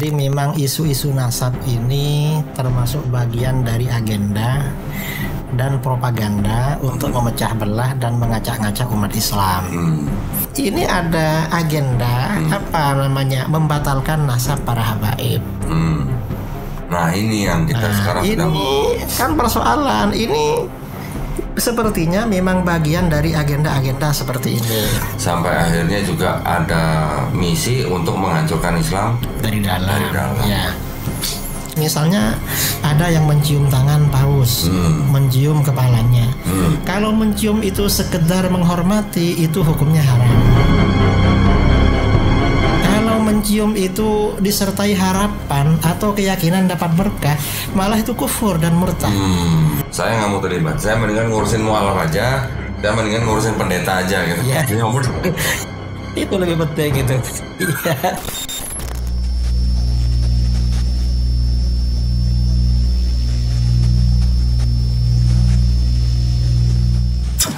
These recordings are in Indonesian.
Jadi memang isu-isu nasab ini termasuk bagian dari agenda dan propaganda untuk memecah belah dan mengacak-ngacak umat Islam. Ini ada agenda membatalkan nasab para habaib. Nah ini yang kita sekarang ini kan persoalan ini sepertinya memang bagian dari agenda-agenda seperti ini. Sampai akhirnya juga ada misi untuk menghancurkan Islam dari dalam. Ya. Misalnya ada yang mencium tangan paus, mencium kepalanya. Kalau mencium itu sekedar menghormati, itu hukumnya haram. Kalau mencium itu disertai harapan atau keyakinan dapat berkah, malah itu kufur dan murtad. Saya nggak mau terlibat. Saya mendingan ngurusin mualaf aja, dan mendingan ngurusin pendeta aja gitu. Ya. Itu lebih penting gitu. Iya.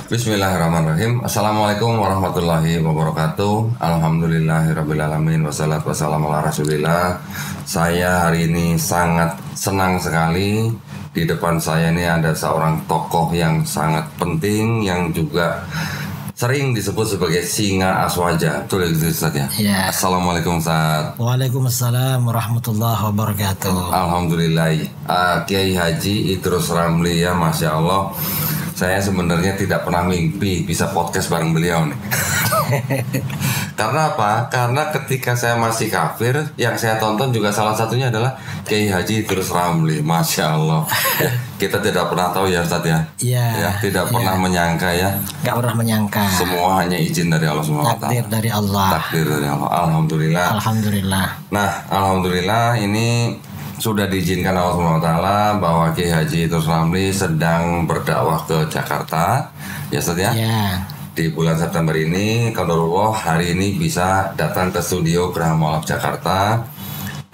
Bismillahirrahmanirrahim. Assalamualaikum warahmatullahi wabarakatuh. Alhamdulillahirrabbilalamin. Wassalatu wassalamu ala rasulillah. Saya hari ini sangat senang sekali. Di depan saya ini ada seorang tokoh yang sangat penting, yang juga sering disebut sebagai singa aswaja. Betul itu Ustaz ya? Ya. Assalamualaikum Ustaz. Waalaikumsalam warahmatullahi wabarakatuh. Alhamdulillah. Kiai Haji Idrus Ramli ya, Masya Allah. Saya sebenarnya tidak pernah mimpi bisa podcast bareng beliau nih. Karena apa? Karena ketika saya masih kafir, yang saya tonton juga salah satunya adalah Kiai Haji Idrus Ramli. Masya Allah. Ya, kita tidak pernah tahu ya Ustaz ya. Ya, tidak pernah menyangka ya. Gak pernah menyangka. Semua hanya izin dari Allah SWT. Takdir dari Allah. Takdir dari Allah. Alhamdulillah. Alhamdulillah. Nah, alhamdulillah ini sudah diizinkan Allah SWT bahwa Kiai Haji Idrus Ramli sedang berdakwah ke Jakarta, ya Ustaz ya? Ya. Di bulan September ini, qadarullah hari ini bisa datang ke studio Geraha Mualaf Jakarta,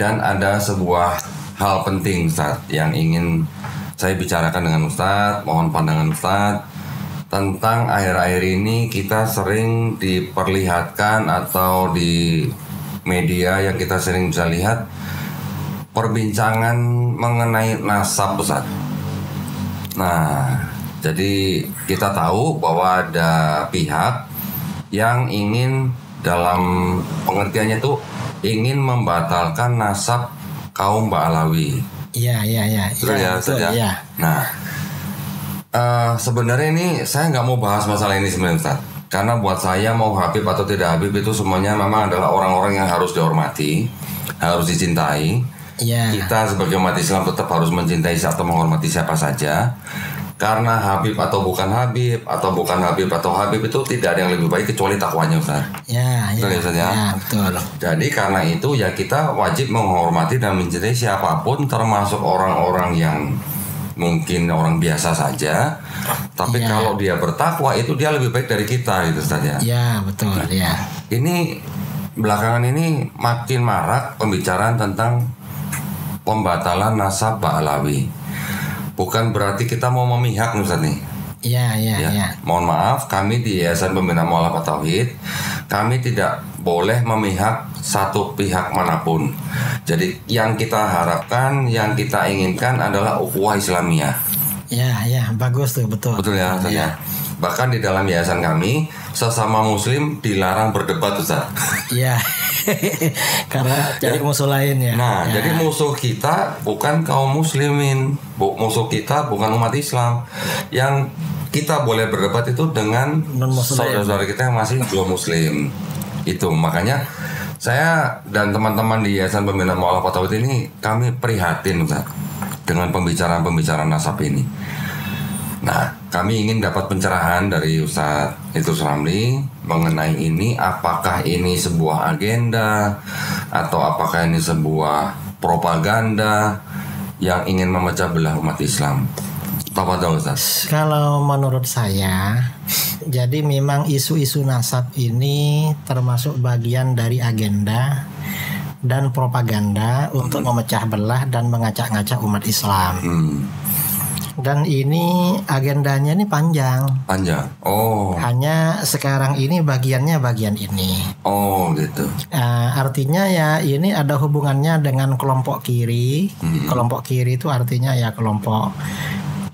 dan ada sebuah hal penting Ustaz yang ingin saya bicarakan dengan Ustaz, mohon pandangan Ustaz tentang akhir-akhir ini kita sering diperlihatkan atau di media yang kita sering bisa lihat perbincangan mengenai nasab Ustaz. Nah, jadi kita tahu bahwa ada pihak yang ingin dalam pengertiannya itu ingin membatalkan nasab kaum Ba'alawi. Iya. Betul ya, Ustaz ya? Iya. Nah, sebenarnya ini saya nggak mau bahas masalah ini sebenarnya Ustaz. Karena buat saya mau Habib atau tidak Habib itu semuanya memang adalah orang-orang yang harus dihormati, harus dicintai. Ya. Kita sebagai umat Islam tetap harus mencintai atau menghormati siapa saja. Karena Habib atau bukan Habib, atau bukan Habib atau Habib itu tidak ada yang lebih baik kecuali takwanya Ustaz. Ya. Betul ya Ustaz ya? Ya, betul. Jadi karena itu ya kita wajib menghormati dan mencintai siapapun, termasuk orang-orang yang mungkin orang biasa saja. Tapi kalau dia bertakwa itu dia lebih baik dari kita gitu Ustaz ya. Ya, betul ya. Ini belakangan ini makin marak pembicaraan tentang pembatalan nasab Ba'alawi. Bukan berarti kita mau memihak Ustaz nih. Iya. Mohon maaf, kami di Yayasan Pembina Mu'alafah Tauhid, kami tidak boleh memihak satu pihak manapun. Jadi yang kita harapkan, yang kita inginkan adalah ukhuwah Islamiyah. Ya, bagus tuh, betul. Betul ya Ustaz ya. Bahkan di dalam yayasan kami, sesama muslim dilarang berdebat Ustaz. Iya. Karena jadi musuh lain ya. Nah, jadi musuh kita bukan kaum muslimin, musuh kita bukan umat Islam. Yang kita boleh berdebat itu dengan saudara-saudara kita yang masih belum muslim. Itu makanya saya dan teman-teman di Yayasan Pembina Mu'alafah Tauhid ini kami prihatin Ustaz dengan pembicaraan nasab ini. Nah, kami ingin dapat pencerahan dari Ustaz Idrus Ramli mengenai ini. Apakah ini sebuah agenda atau apakah ini sebuah propaganda yang ingin memecah belah umat Islam? Tafadhol Ustaz. Kalau menurut saya, jadi memang isu-isu nasab ini termasuk bagian dari agenda dan propaganda untuk memecah belah dan mengacak-ngacak umat Islam. Dan ini agendanya ini panjang. Panjang. Oh. Hanya sekarang ini bagiannya bagian ini. Oh gitu. Artinya ya ini ada hubungannya dengan kelompok kiri. Kelompok kiri itu artinya ya kelompok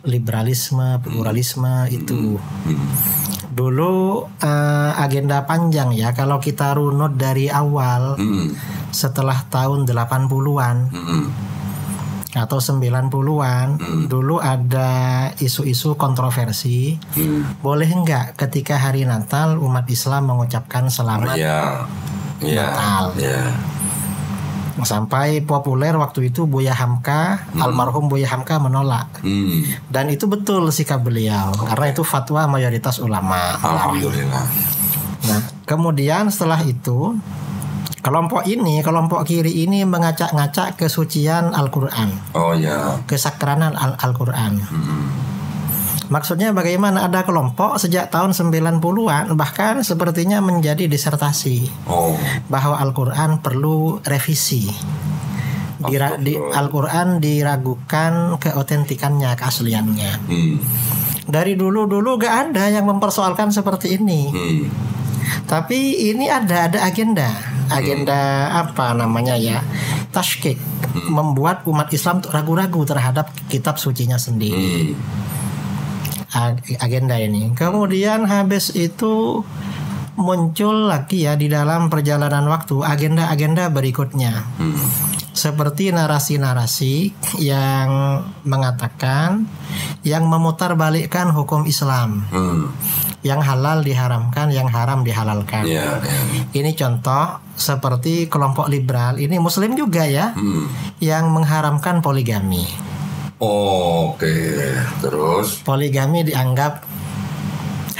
liberalisme, pluralisme itu. Dulu agenda panjang ya. Kalau kita runut dari awal setelah tahun 80-an atau 90-an, dulu ada isu-isu kontroversi. Boleh enggak ketika hari Natal umat Islam mengucapkan selamat Natal? Sampai populer waktu itu Buya Hamka, almarhum Buya Hamka menolak. Dan itu betul sikap beliau, karena itu fatwa mayoritas ulama. Alhamdulillah. Nah, kemudian setelah itu kelompok kiri ini mengacak-ngacak kesucian Al-Quran. Oh ya. Kesakranan Al-Quran. Maksudnya bagaimana? Ada kelompok sejak tahun 90-an bahkan sepertinya menjadi disertasi bahwa Al-Quran perlu revisi. Al-Quran diragukan keotentikannya, keasliannya. Dari dulu gak ada yang mempersoalkan seperti ini. Tapi ini ada agenda apa namanya ya, tashkik, membuat umat Islam ragu-ragu terhadap kitab sucinya sendiri. Agenda ini. Kemudian habis itu muncul lagi ya di dalam perjalanan waktu agenda-agenda berikutnya. Seperti narasi-narasi yang mengatakan, yang memutarbalikkan hukum Islam. Yang halal diharamkan, yang haram dihalalkan. Ini contoh seperti kelompok liberal, ini Muslim juga ya, yang mengharamkan poligami. Terus poligami dianggap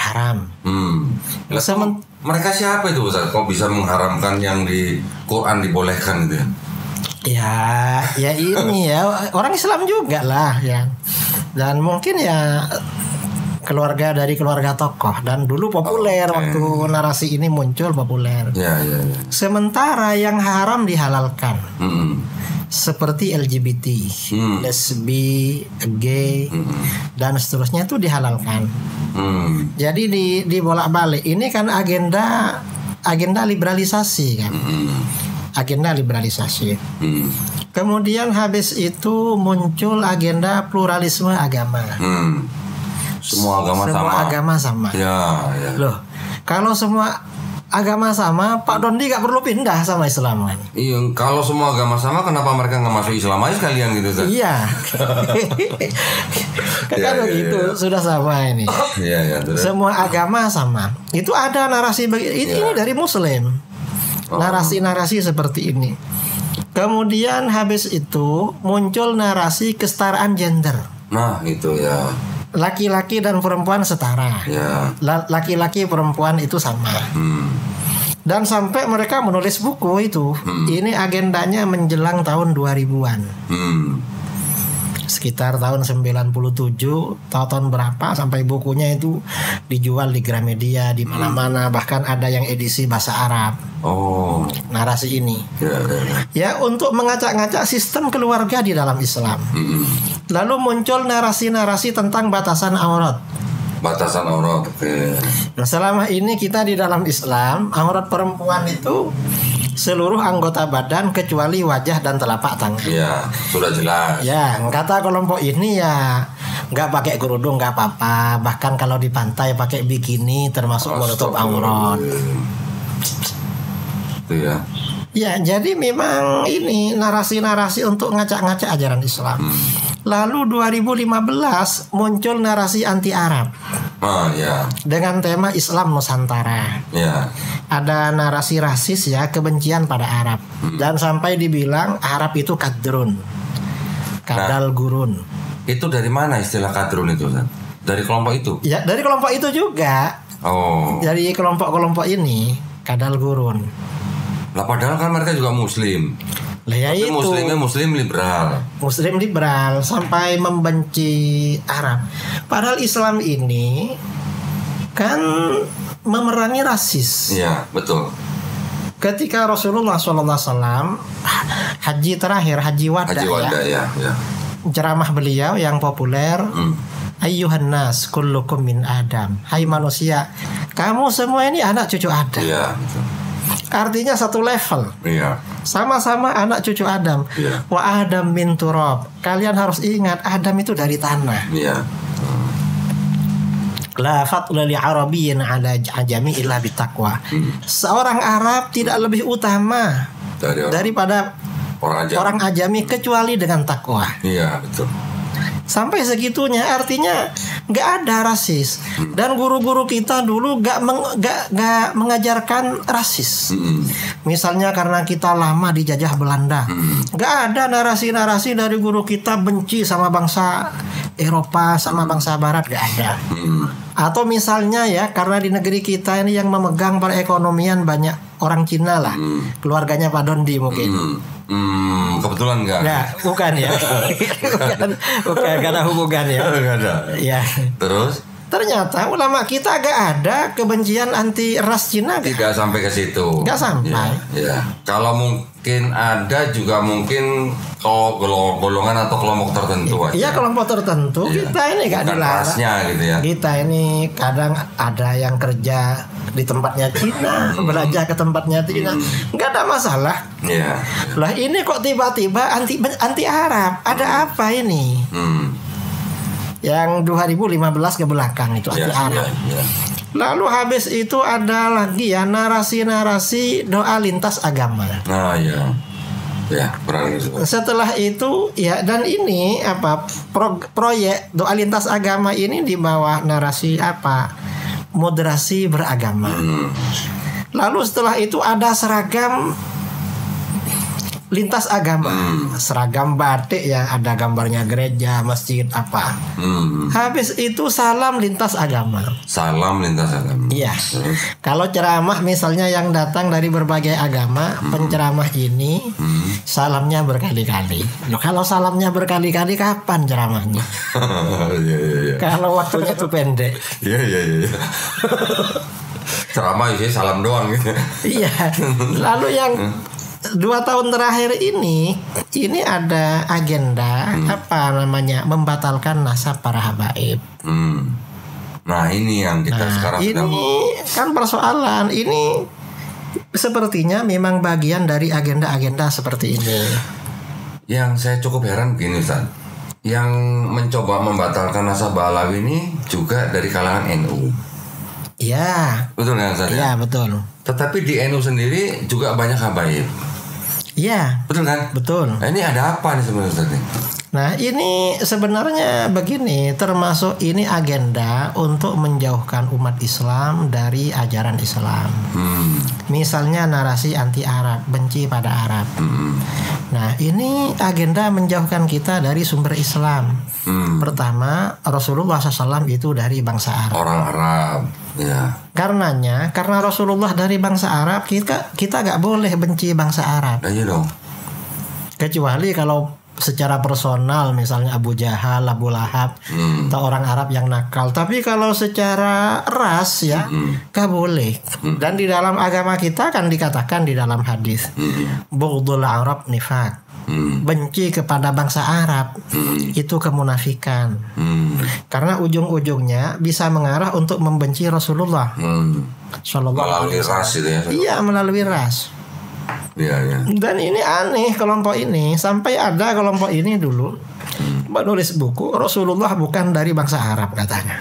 haram. Mereka siapa itu Ustaz? Kok bisa mengharamkan yang di Quran dibolehkan gitu ya? Ya ini ya orang Islam juga lah ya. Dan mungkin ya keluarga tokoh, dan dulu populer waktu narasi ini muncul populer. Sementara yang haram dihalalkan. Seperti LGBT, lesbi, gay, dan seterusnya itu dihalalkan. Jadi dibolak-balik. Ini kan agenda liberalisasi kan. Agenda liberalisasi. Kemudian habis itu muncul agenda pluralisme agama. Semua agama sama. Loh, kalau semua agama sama, Pak Dondi gak perlu pindah sama Islam kan? Iya, kalau semua agama sama, kenapa mereka nggak masuk Islam aja sekalian gitu? Iya. Kan begitu, sudah sama ini. Semua agama sama. Itu ada narasi ini dari Muslim. Narasi-narasi seperti ini. Kemudian habis itu muncul narasi kesetaraan gender. Nah, itu ya. Laki-laki dan perempuan setara. Laki-laki perempuan itu sama. Dan sampai mereka menulis buku itu. Ini agendanya menjelang tahun 2000-an. Sekitar tahun 97, tahun berapa sampai bukunya itu dijual di Gramedia, di mana-mana, bahkan ada yang edisi bahasa Arab. Narasi ini. Ya, untuk mengacak-ngacak sistem keluarga di dalam Islam. Lalu muncul narasi-narasi tentang batasan aurat. Nah, selama ini kita di dalam Islam, aurat perempuan itu seluruh anggota badan kecuali wajah dan telapak tangan. Sudah jelas. Kata kelompok ini ya nggak pakai kerudung nggak apa-apa. Bahkan kalau di pantai pakai bikini termasuk menutup aurat. Ya, jadi memang ini narasi-narasi untuk ngacak-ngacak ajaran Islam. Lalu 2015 muncul narasi anti Arab. Dengan tema Islam Nusantara. Ada narasi rasis ya, kebencian pada Arab. Dan sampai dibilang Arab itu kadrun. Kadal gurun. Itu dari mana istilah kadrun itu? Dari kelompok itu? Ya, dari kelompok itu juga. Dari kelompok-kelompok ini, kadal gurun. Lah padahal kan mereka juga Muslim. Tapi Muslimnya Muslim liberal sampai membenci Arab. Padahal Islam ini kan memerangi rasis. Iya, betul. Ketika Rasulullah SAW haji terakhir, haji wada ya. ceramah beliau yang populer, ayyuhan nas kullukum min Adam. Hai manusia, kamu semua ini anak cucu Adam. Iya, betul. Artinya satu level. Iya. Sama-sama anak cucu Adam. Iya. Wa Adam min turab. Kalian harus ingat Adam itu dari tanah. Iya. La fadla li arabiyyin ala ajami illa bitaqwa. Seorang Arab tidak lebih utama daripada orang ajami kecuali dengan takwa. Iya, betul. Sampai segitunya, artinya nggak ada rasis. Dan guru-guru kita dulu nggak mengajarkan rasis. Misalnya karena kita lama dijajah Belanda, nggak ada narasi-narasi dari guru kita benci sama bangsa Eropa, sama bangsa Barat, nggak ada. Atau misalnya ya, karena di negeri kita ini yang memegang perekonomian banyak orang Cina lah, keluarganya Pak Dondi mungkin. Kebetulan enggak? Enggak, bukan ya. bukan karena hubungan ya. Enggak ada. Ya. Terus? Ternyata ulama kita agak ada kebencian anti ras Cina. Tidak sampai ke situ. Enggak sampai. Ya. Kalau mungkin ada juga mungkin kalau golongan atau kelompok tertentu aja. Iya, kelompok tertentu. Ya. Kita ini enggak dilarang. Gitu ya. Kita ini kadang ada yang kerja di tempatnya Cina, belajar ke tempatnya Cina, nggak ada masalah. Yeah. Lah ini kok tiba-tiba anti Arab? Ada apa ini? Yang 2015 ke belakang itu anti Arab. Lalu habis itu ada lagi ya narasi-narasi doa lintas agama. Nah ya. Ya, setelah itu ya, dan ini apa proyek doa lintas agama ini di bawah narasi apa? Moderasi beragama. Lalu setelah itu ada seragam lintas agama, seragam batik ya, ada gambarnya gereja, masjid apa. Habis itu salam lintas agama. Salam lintas agama. Iya. Kalau ceramah misalnya yang datang dari berbagai agama, penceramah ini salamnya berkali-kali. Loh, kalau salamnya berkali-kali kapan ceramahnya? Iya. Kalau waktunya tuh pendek. Iya. Ceramah sih salam doang gitu. Iya. Lalu yang 2 tahun terakhir ini ada agenda apa namanya, membatalkan nasab para habaib. Nah ini yang kita sekarang ini kan persoalan ini sepertinya memang bagian dari agenda-agenda seperti ini. Yang saya cukup heran begini Ustaz, yang mencoba membatalkan nasab Alawi ini juga dari kalangan NU. Iya. Betul kan Ustaz? Iya betul. Tetapi di NU sendiri juga banyak habaib. Iya. Betul kan? Betul. Nah, ini ada apa nih sebenarnya Ustaz? Nah ini sebenarnya begini, termasuk ini agenda untuk menjauhkan umat Islam dari ajaran Islam. Misalnya narasi anti Arab, benci pada Arab. Nah ini agenda menjauhkan kita dari sumber Islam. Pertama, Rasulullah SAW itu dari bangsa Arab. Orang Arab. Ya. Karena Rasulullah dari bangsa Arab, kita gak boleh benci bangsa Arab. Iya dong. Kecuali kalau secara personal, misalnya Abu Jahal, Abu Lahab, atau orang Arab yang nakal. Tapi kalau secara ras ya, gak boleh. Dan di dalam agama kita kan dikatakan di dalam hadis, bughdul Arab nifaq. Benci kepada bangsa Arab itu kemunafikan. Karena ujung-ujungnya bisa mengarah untuk membenci Rasulullah. Melalui ras itu ya. Iya, melalui ras. Iya. Dan ini aneh kelompok ini, sampai ada kelompok ini dulu menulis buku Rasulullah bukan dari bangsa Arab katanya.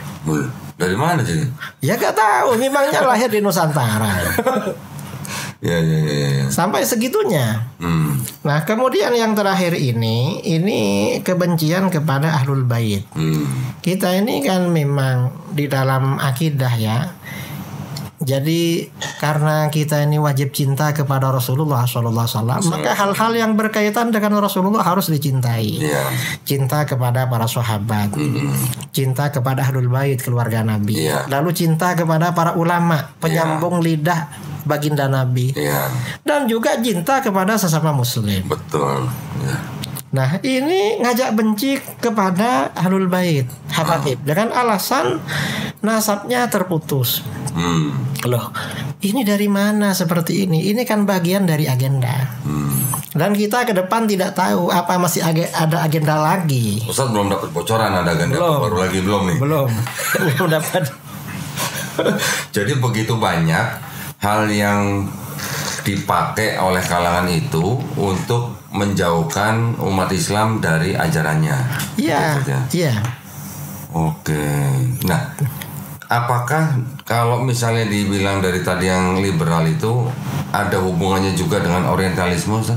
Dari mana sih? Ya gak tahu, memangnya lahir di Nusantara. Ya. Sampai segitunya. Nah kemudian yang terakhir ini kebencian kepada Ahlul Bait. Kita ini kan memang di dalam akidah ya. Jadi karena kita ini wajib cinta kepada Rasulullah SAW, maka hal-hal yang berkaitan dengan Rasulullah harus dicintai. Cinta kepada para sahabat, cinta kepada Ahlul Bait, keluarga Nabi, lalu cinta kepada para ulama, penyambung lidah baginda Nabi, dan juga cinta kepada sesama Muslim. Betul. Nah ini ngajak benci kepada Ahlul Bait, habaib, dengan alasan nasabnya terputus. Loh, ini dari mana seperti ini? Ini kan bagian dari agenda. Dan kita ke depan tidak tahu apa masih ada agenda lagi. Ustaz belum dapat bocoran ada agenda baru lagi belum nih? Belum dapat. Jadi begitu banyak hal yang dipakai oleh kalangan itu untuk menjauhkan umat Islam dari ajarannya. Iya. Iya. Oke. Nah, apakah kalau misalnya dibilang dari tadi yang liberal itu ada hubungannya juga dengan orientalisme, Ustaz?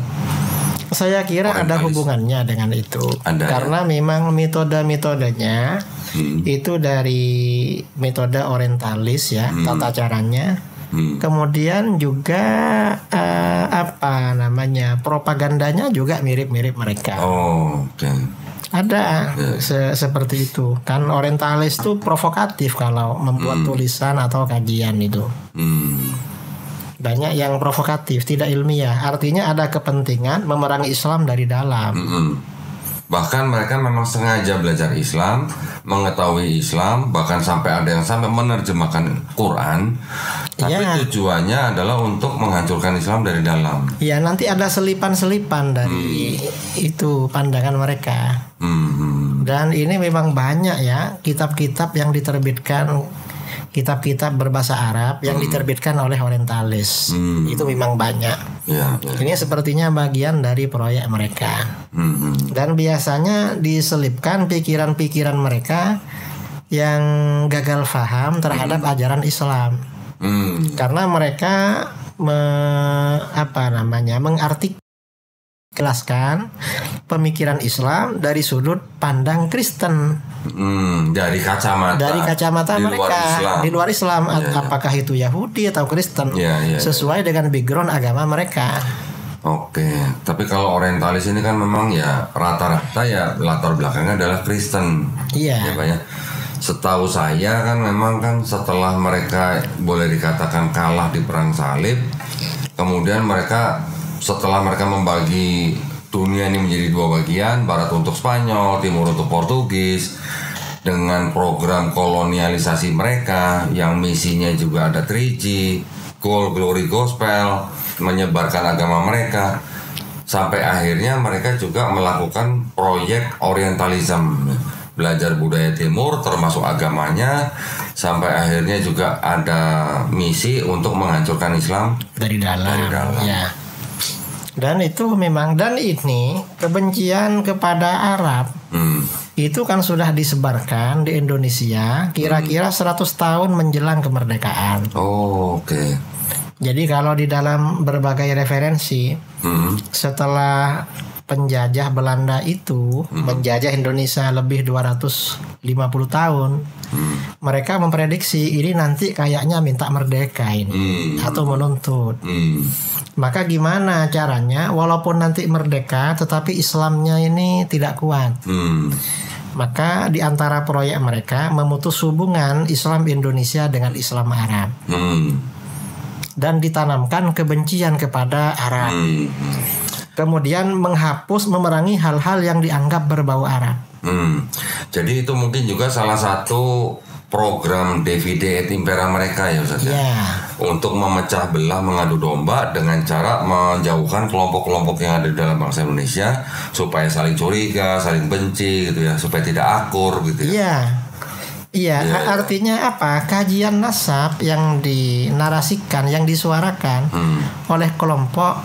Saya kira ada hubungannya dengan itu. Karena memang metodenya itu dari metode orientalis ya, tata caranya. Kemudian juga propagandanya juga mirip-mirip mereka. Oh, oke. Ada seperti itu. Kan orientalis itu provokatif kalau membuat tulisan atau kajian itu. Banyak yang provokatif, tidak ilmiah. Artinya ada kepentingan memerangi Islam dari dalam. Bahkan mereka memang sengaja belajar Islam, mengetahui Islam, bahkan sampai ada yang sampai menerjemahkan Quran. Tapi tujuannya adalah untuk menghancurkan Islam dari dalam. Ya, nanti ada selipan-selipan dari itu pandangan mereka. Dan ini memang banyak ya kitab-kitab yang diterbitkan, kitab-kitab berbahasa Arab yang diterbitkan oleh orientalis. Itu memang banyak. Ini sepertinya bagian dari proyek mereka. Dan biasanya diselipkan pikiran-pikiran mereka yang gagal paham terhadap ajaran Islam. Karena mereka mengartikulasikan pemikiran Islam dari sudut pandang Kristen. Dari kacamata mereka di luar Islam. Apakah itu Yahudi atau Kristen, sesuai dengan background agama mereka. Oke, tapi kalau orientalis ini kan memang ya rata-rata ya latar belakangnya adalah Kristen. Ya, Pak ya. Setahu saya kan memang kan setelah mereka boleh dikatakan kalah di perang salib, kemudian mereka setelah mereka membagi dunia ini menjadi dua bagian, barat untuk Spanyol, timur untuk Portugis, dengan program kolonialisasi mereka yang misinya juga ada 3G, Goal, Glory, Gospel, menyebarkan agama mereka, sampai akhirnya mereka juga melakukan proyek orientalism, belajar budaya timur termasuk agamanya, sampai akhirnya juga ada misi untuk menghancurkan Islam dari dalam. Ya. Dan itu memang, dan ini kebencian kepada Arab itu kan sudah disebarkan di Indonesia kira-kira 100 tahun menjelang kemerdekaan. Oke. Jadi kalau di dalam berbagai referensi setelah penjajah Belanda itu menjajah Indonesia lebih 250 tahun, mereka memprediksi ini nanti kayaknya minta merdeka ini atau menuntut. Maka gimana caranya walaupun nanti merdeka tetapi Islamnya ini tidak kuat. Maka di antara proyek mereka memutus hubungan Islam Indonesia dengan Islam Arab. Dan ditanamkan kebencian kepada Arab. Kemudian menghapus, memerangi hal-hal yang dianggap berbau Arab. Jadi itu mungkin juga salah satu program Divide et Impera mereka ya Ustaz ya. Untuk memecah belah, mengadu domba dengan cara menjauhkan kelompok-kelompok yang ada di dalam bangsa Indonesia supaya saling curiga, saling benci gitu ya, supaya tidak akur gitu ya. Iya, artinya apa? Kajian nasab yang dinarasikan, yang disuarakan oleh kelompok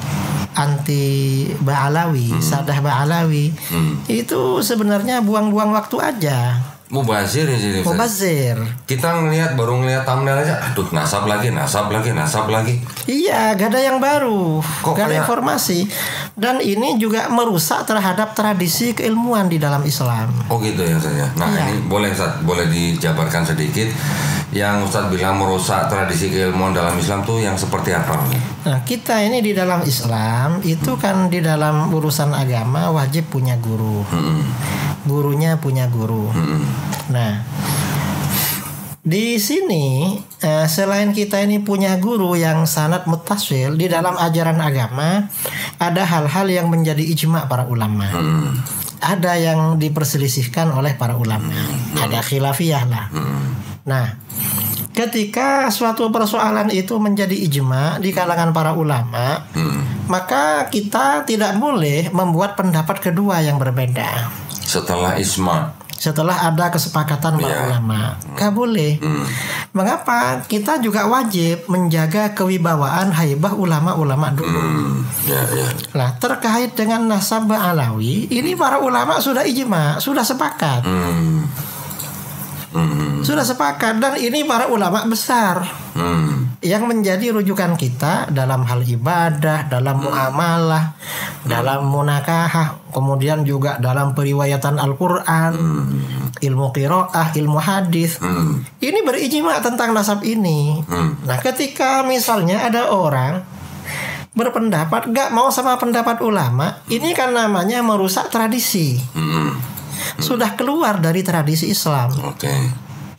anti Ba'alawi, Sadah Ba'alawi, itu sebenarnya buang-buang waktu aja. Mubazir ya jadi. Mubazir. Kita baru ngelihat thumbnail aja, aduh nasab lagi. Iya, gak ada yang baru, gak ada informasi. Dan ini juga merusak terhadap tradisi keilmuan di dalam Islam. Oh gitu ya Ustaz ya. Nah ini boleh Ustaz, boleh dijabarkan sedikit yang Ustaz bilang merusak tradisi keilmuan dalam Islam tuh yang seperti apa? Nah kita ini di dalam Islam itu kan di dalam urusan agama wajib punya guru. Gurunya punya guru. Nah, di sini selain kita ini punya guru yang sanad muttasil di dalam ajaran agama, ada hal-hal yang menjadi ijma para ulama. Ada yang diperselisihkan oleh para ulama. Ada khilafiyah lah. Nah, ketika suatu persoalan itu menjadi ijma di kalangan para ulama, maka kita tidak boleh membuat pendapat kedua yang berbeda. Setelah isma. Setelah ada kesepakatan para ulama, gak boleh. Mengapa? Kita juga wajib menjaga kewibawaan haibah ulama-ulama dulu. Nah, terkait dengan nasab Alawi, ini para ulama sudah ijma, sudah sepakat. Sudah sepakat, dan ini para ulama besar yang menjadi rujukan kita dalam hal ibadah, dalam muamalah, dalam munakahah, kemudian juga dalam periwayatan Al-Quran, ilmu qiraah, ilmu hadis. Ini berijma tentang nasab ini. Nah, ketika misalnya ada orang berpendapat gak mau sama pendapat ulama, ini kan namanya merusak tradisi. Sudah keluar dari tradisi Islam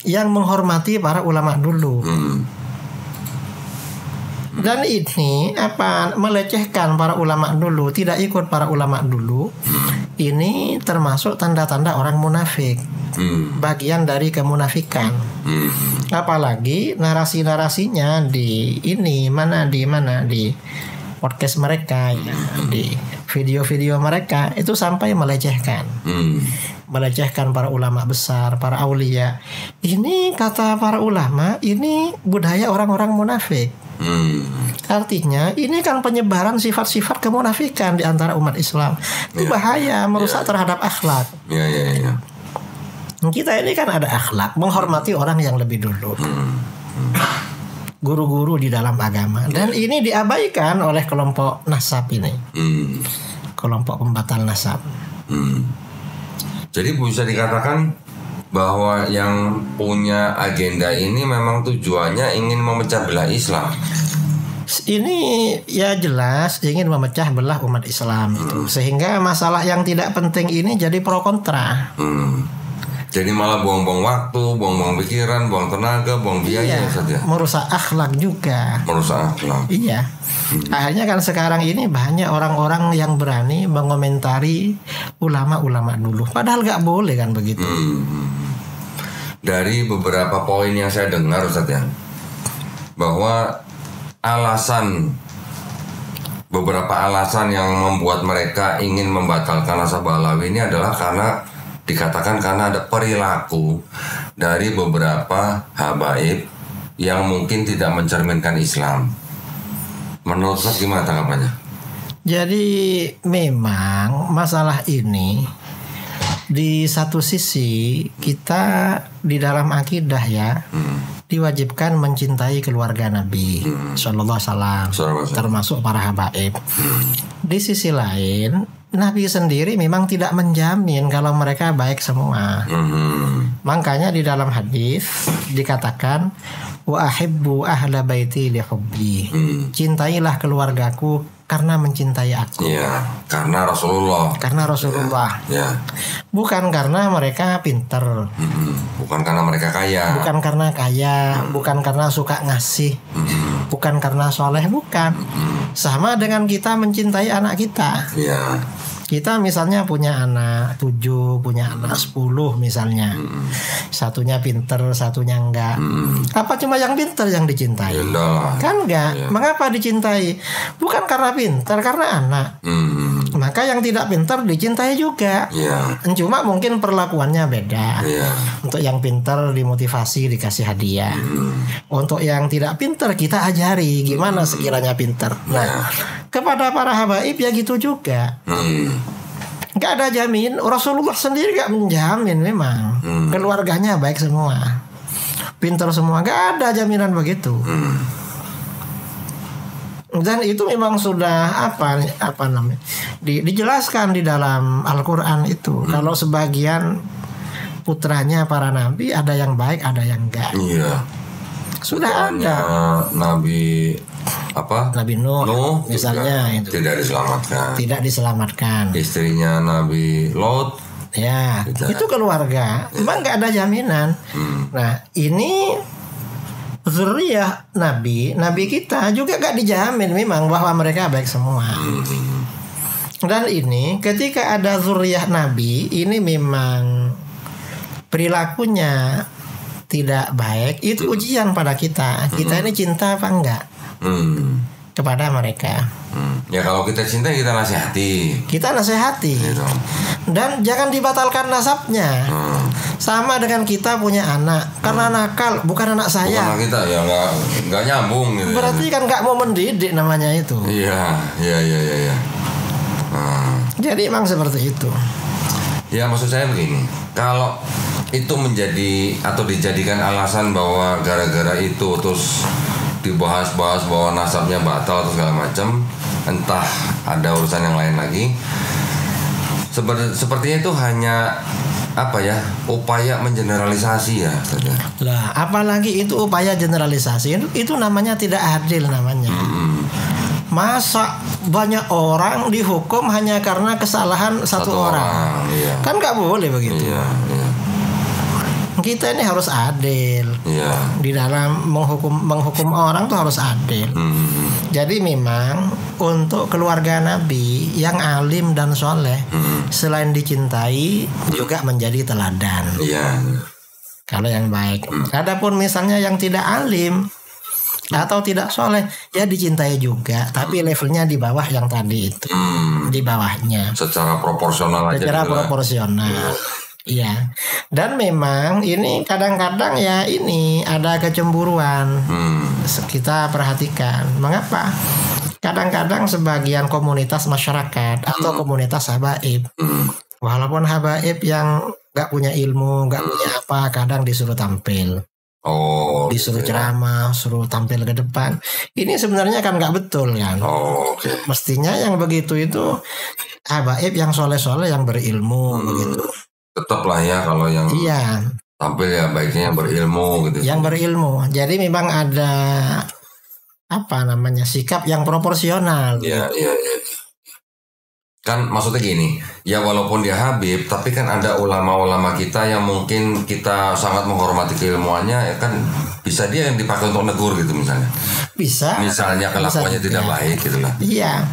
yang menghormati para ulama dulu. Dan ini melecehkan para ulama dulu, tidak ikut para ulama dulu. Ini termasuk tanda-tanda orang munafik, bagian dari kemunafikan. Apalagi narasi-narasinya di podcast mereka, ya, di video-video mereka itu sampai melecehkan. Melecehkan para ulama besar, para aulia. Ini kata para ulama, ini budaya orang-orang munafik. Artinya ini kan penyebaran sifat-sifat kemunafikan di antara umat Islam. Itu bahaya, merusak terhadap akhlak. Kita ini kan ada akhlak, menghormati orang yang lebih dulu. Guru-guru di dalam agama. Dan ini diabaikan oleh kelompok nasab ini. Kelompok pembatal nasab. Jadi bisa dikatakan bahwa yang punya agenda ini memang tujuannya ingin memecah belah Islam. Ini ya jelas ingin memecah belah umat Islam itu. Sehingga masalah yang tidak penting ini jadi pro kontra. Jadi malah buang-buang waktu, buang-buang pikiran, buang tenaga, buang biaya saja. Merusak akhlak juga. Merusak akhlak. Iya. Akhirnya kan sekarang ini banyak orang-orang yang berani mengomentari ulama-ulama dulu. Padahal gak boleh kan begitu. Dari beberapa poin yang saya dengar Ustaz ya, bahwa beberapa alasan yang membuat mereka ingin membatalkan nasab Alawi ini adalah dikatakan karena ada perilaku dari beberapa habaib yang mungkin tidak mencerminkan Islam. Menurut Ustaz gimana tanggapannya? Jadi memang masalah ini di satu sisi kita di dalam akidah ya diwajibkan mencintai keluarga Nabi Sallallahu Alaihi Wasallam, termasuk para habaib. Di sisi lain Nabi sendiri memang tidak menjamin kalau mereka baik semua. Makanya di dalam hadis dikatakan wa ahibbu ahla baiti li hubbi. Cintailah keluargaku karena mencintai aku. Iya, karena Rasulullah. Karena Rasulullah. Ya. Bukan karena mereka pinter. Bukan karena mereka kaya. Bukan karena kaya, bukan karena suka ngasih. Bukan karena soleh, bukan. Sama dengan kita mencintai anak kita. Iya. Kita misalnya punya anak 7, punya anak 10 misalnya. Satunya pinter, satunya enggak. Apa cuma yang pinter yang dicintai? Kan enggak. Mengapa dicintai? Bukan karena pinter, karena anak. Maka yang tidak pinter dicintai juga. Cuma mungkin perlakuannya beda. Untuk yang pinter dimotivasi, dikasih hadiah. Untuk yang tidak pinter kita ajari gimana sekiranya pinter. Nah, kepada para habaib ya gitu juga. Gak ada jamin. Rasulullah sendiri gak menjamin memang keluarganya baik semua, pintar semua. Gak ada jaminan begitu. Dan itu memang sudah apa namanya dijelaskan di dalam Al-Quran itu. Kalau sebagian putranya para nabi ada yang baik, ada yang enggak. Sudah putranya ada Nabi Nuh misalnya itu tidak diselamatkan. Istrinya Nabi Lot itu keluarga, memang nggak ada jaminan. Nah ini zuriyah Nabi kita juga gak dijamin memang bahwa mereka baik semua. Dan ini ketika ada zuriyah Nabi ini memang perilakunya tidak baik, itu ujian pada kita. Kita ini cinta apa enggak? kepada mereka. Ya kalau kita cinta kita nasihati. Kita nasihati. Gitu. Dan jangan dibatalkan nasabnya. Sama dengan kita punya anak, karena nakal bukan anak saya. Bukan anak kita ya nggak nyambung gitu. Berarti kan nggak mau mendidik namanya itu. Iya. Jadi emang seperti itu. Ya maksud saya begini, kalau itu menjadi atau dijadikan alasan bahwa gara-gara itu terus dibahas-bahas bahwa nasabnya batal atau segala macam, entah ada urusan yang lain lagi. Sepertinya itu hanya apa ya, upaya mengeneralisasi ya. Lah, apalagi itu upaya generalisasi, itu namanya tidak adil namanya. Masa banyak orang dihukum hanya karena kesalahan satu orang. Iya. Kan nggak boleh begitu. Iya. Kita ini harus adil. Iya. Di dalam menghukum orang tuh harus adil. Jadi memang untuk keluarga Nabi yang alim dan soleh, selain dicintai juga menjadi teladan. Iya. Kalau yang baik. Adapun misalnya yang tidak alim atau tidak soleh, ya dicintai juga, tapi levelnya di bawah yang tadi itu, di bawahnya. Secara proporsional aja. Secara proporsional. Iya. Dan memang ini kadang-kadang ya ini ada kecemburuan. Kita perhatikan. Mengapa? Kadang-kadang sebagian komunitas masyarakat atau komunitas habaib, walaupun habaib yang nggak punya ilmu, nggak punya apa, kadang disuruh tampil. Disuruh ceramah, suruh tampil ke depan. Ini sebenarnya kan nggak betul kan. Mestinya yang begitu itu habaib yang soleh-soleh yang berilmu begitu. Tetaplah ya kalau yang tampil ya baiknya yang berilmu gitu. Yang berilmu. Jadi memang ada apa namanya, sikap yang proporsional. Iya. Kan maksudnya gini, ya walaupun dia Habib, tapi kan ada ulama-ulama kita yang mungkin kita sangat menghormati keilmuannya, ya kan bisa dia yang dipakai untuk negur gitu misalnya. Bisa. Misalnya kelakuannya tidak baik gitu lah. Iya.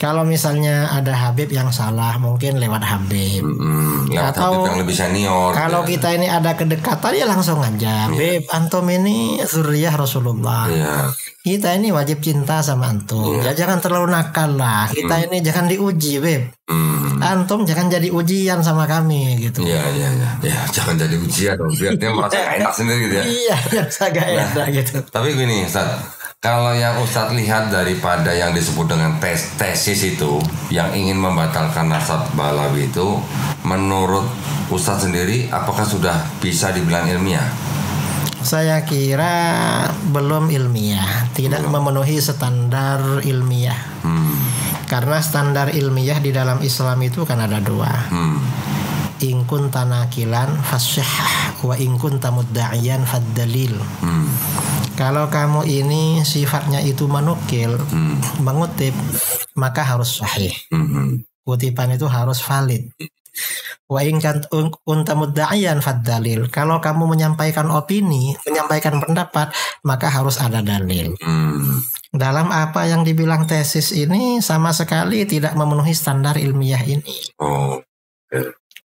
Kalau misalnya ada Habib yang salah, mungkin lewat Habib. Lewat Habib yang lebih senior. Kalau kita ini ada kedekatan, ya langsung aja. Beb, antum ini zuriyah Rasulullah. Kita ini wajib cinta sama antum. Ya jangan terlalu nakal lah. Kita ini jangan diuji, Beb. Antum jangan jadi ujian sama kami gitu. Iya. Ya jangan jadi ujian dong. Biar dia merasa gak enak sendiri gitu ya. Iya, merasa gak enak gitu. Tapi gini, Ustaz. Kalau yang Ustadz lihat daripada yang disebut dengan tesis itu, yang ingin membatalkan nasab Ba'alawi itu, menurut Ustadz sendiri, apakah sudah bisa dibilang ilmiah? Saya kira belum ilmiah, tidak memenuhi standar ilmiah. Karena standar ilmiah di dalam Islam itu kan ada dua. In kunta nakilan fasihah wa in kunta mudda'iyan faddalil. Kalau kamu ini sifatnya itu menukil, mengutip, maka harus sahih. Kutipan itu harus valid. Wa in kunta mudda'iyan faddalil. Kalau kamu menyampaikan opini, menyampaikan pendapat, maka harus ada dalil. Dalam apa yang dibilang tesis ini sama sekali tidak memenuhi standar ilmiah ini.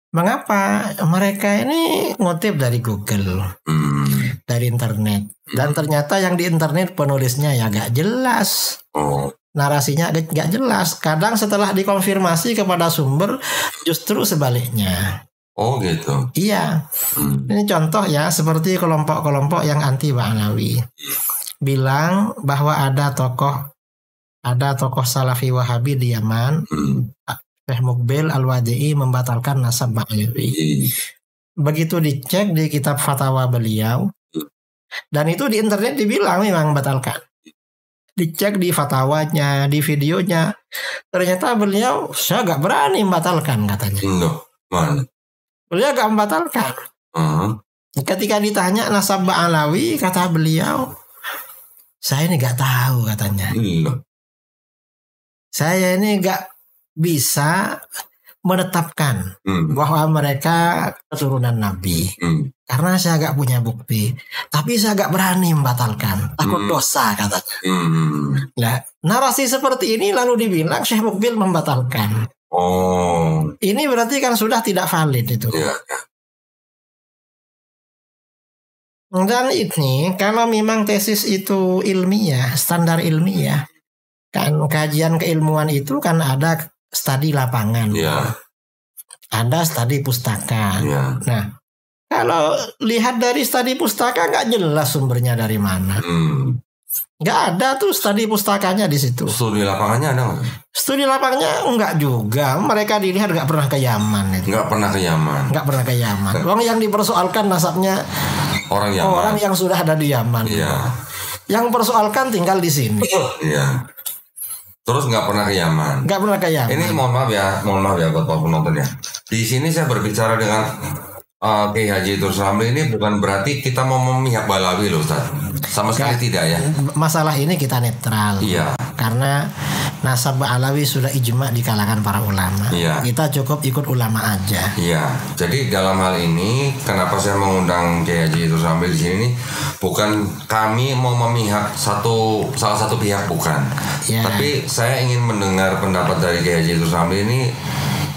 Mengapa? Mereka ini ngutip dari Google, dari internet, dan ternyata yang di internet penulisnya ya gak jelas, narasinya gak jelas. Kadang setelah dikonfirmasi kepada sumber justru sebaliknya. Oh gitu. Iya. Ini contoh ya, seperti kelompok-kelompok yang anti Ba'alawi bilang bahwa ada tokoh Salafi Wahabi di Yaman, Syekh Muqbil Al-Wadi'i, membatalkan nasab Ba'alawi. Begitu dicek di kitab fatwa beliau, dan itu di internet dibilang memang batalkan. Dicek di fatwanya, di videonya, ternyata beliau, saya gak berani membatalkan katanya. Beliau gak membatalkan. Ketika ditanya nasab Ba'alawi, kata beliau, saya ini gak tahu katanya. Saya ini gak bisa menetapkan bahwa mereka keturunan Nabi, karena saya gak punya bukti. Tapi saya gak berani membatalkan, takut dosa katanya. Nah, narasi seperti ini lalu dibilang Syekh Muqbil membatalkan. Ini berarti kan sudah tidak valid itu. Dan ini kalau memang tesis itu ilmiah, standar ilmiah, kan kajian keilmuan itu kan ada studi lapangan, Iya. ada studi pustaka. Iya. Nah, kalau lihat dari studi pustaka nggak jelas sumbernya dari mana. Nggak ada tuh studi pustakanya di situ. Studi lapangannya ada nggak? Studi lapangnya enggak juga. Mereka dilihat nggak pernah ke Yaman itu. Nggak pernah ke Yaman. Nggak pernah ke Yaman. Orang yang dipersoalkan nasabnya Orang Yaman. orang yang sudah ada di Yaman. Iya. Yang persoalkan tinggal di sini. Iya. Terus nggak pernah ke Yaman. Nggak pernah ke Yaman. Ini mohon maaf ya buat para penonton ya. Di sini saya berbicara dengan Kiai Haji Idrus Ramli ini bukan berarti kita mau memihak Balawi loh Ustaz. Sama sekali tidak ya. Masalah ini kita netral. Iya. Karena nasab Alawi sudah ijma di kalangan para ulama. Iya. Kita cukup ikut ulama aja. Iya. Jadi dalam hal ini kenapa saya mengundang Kiai Haji Idrus Ramli di sini nih, bukan kami mau memihak salah satu pihak, bukan. Iya. Tapi saya ingin mendengar pendapat dari Kiai Haji Idrus Ramli ini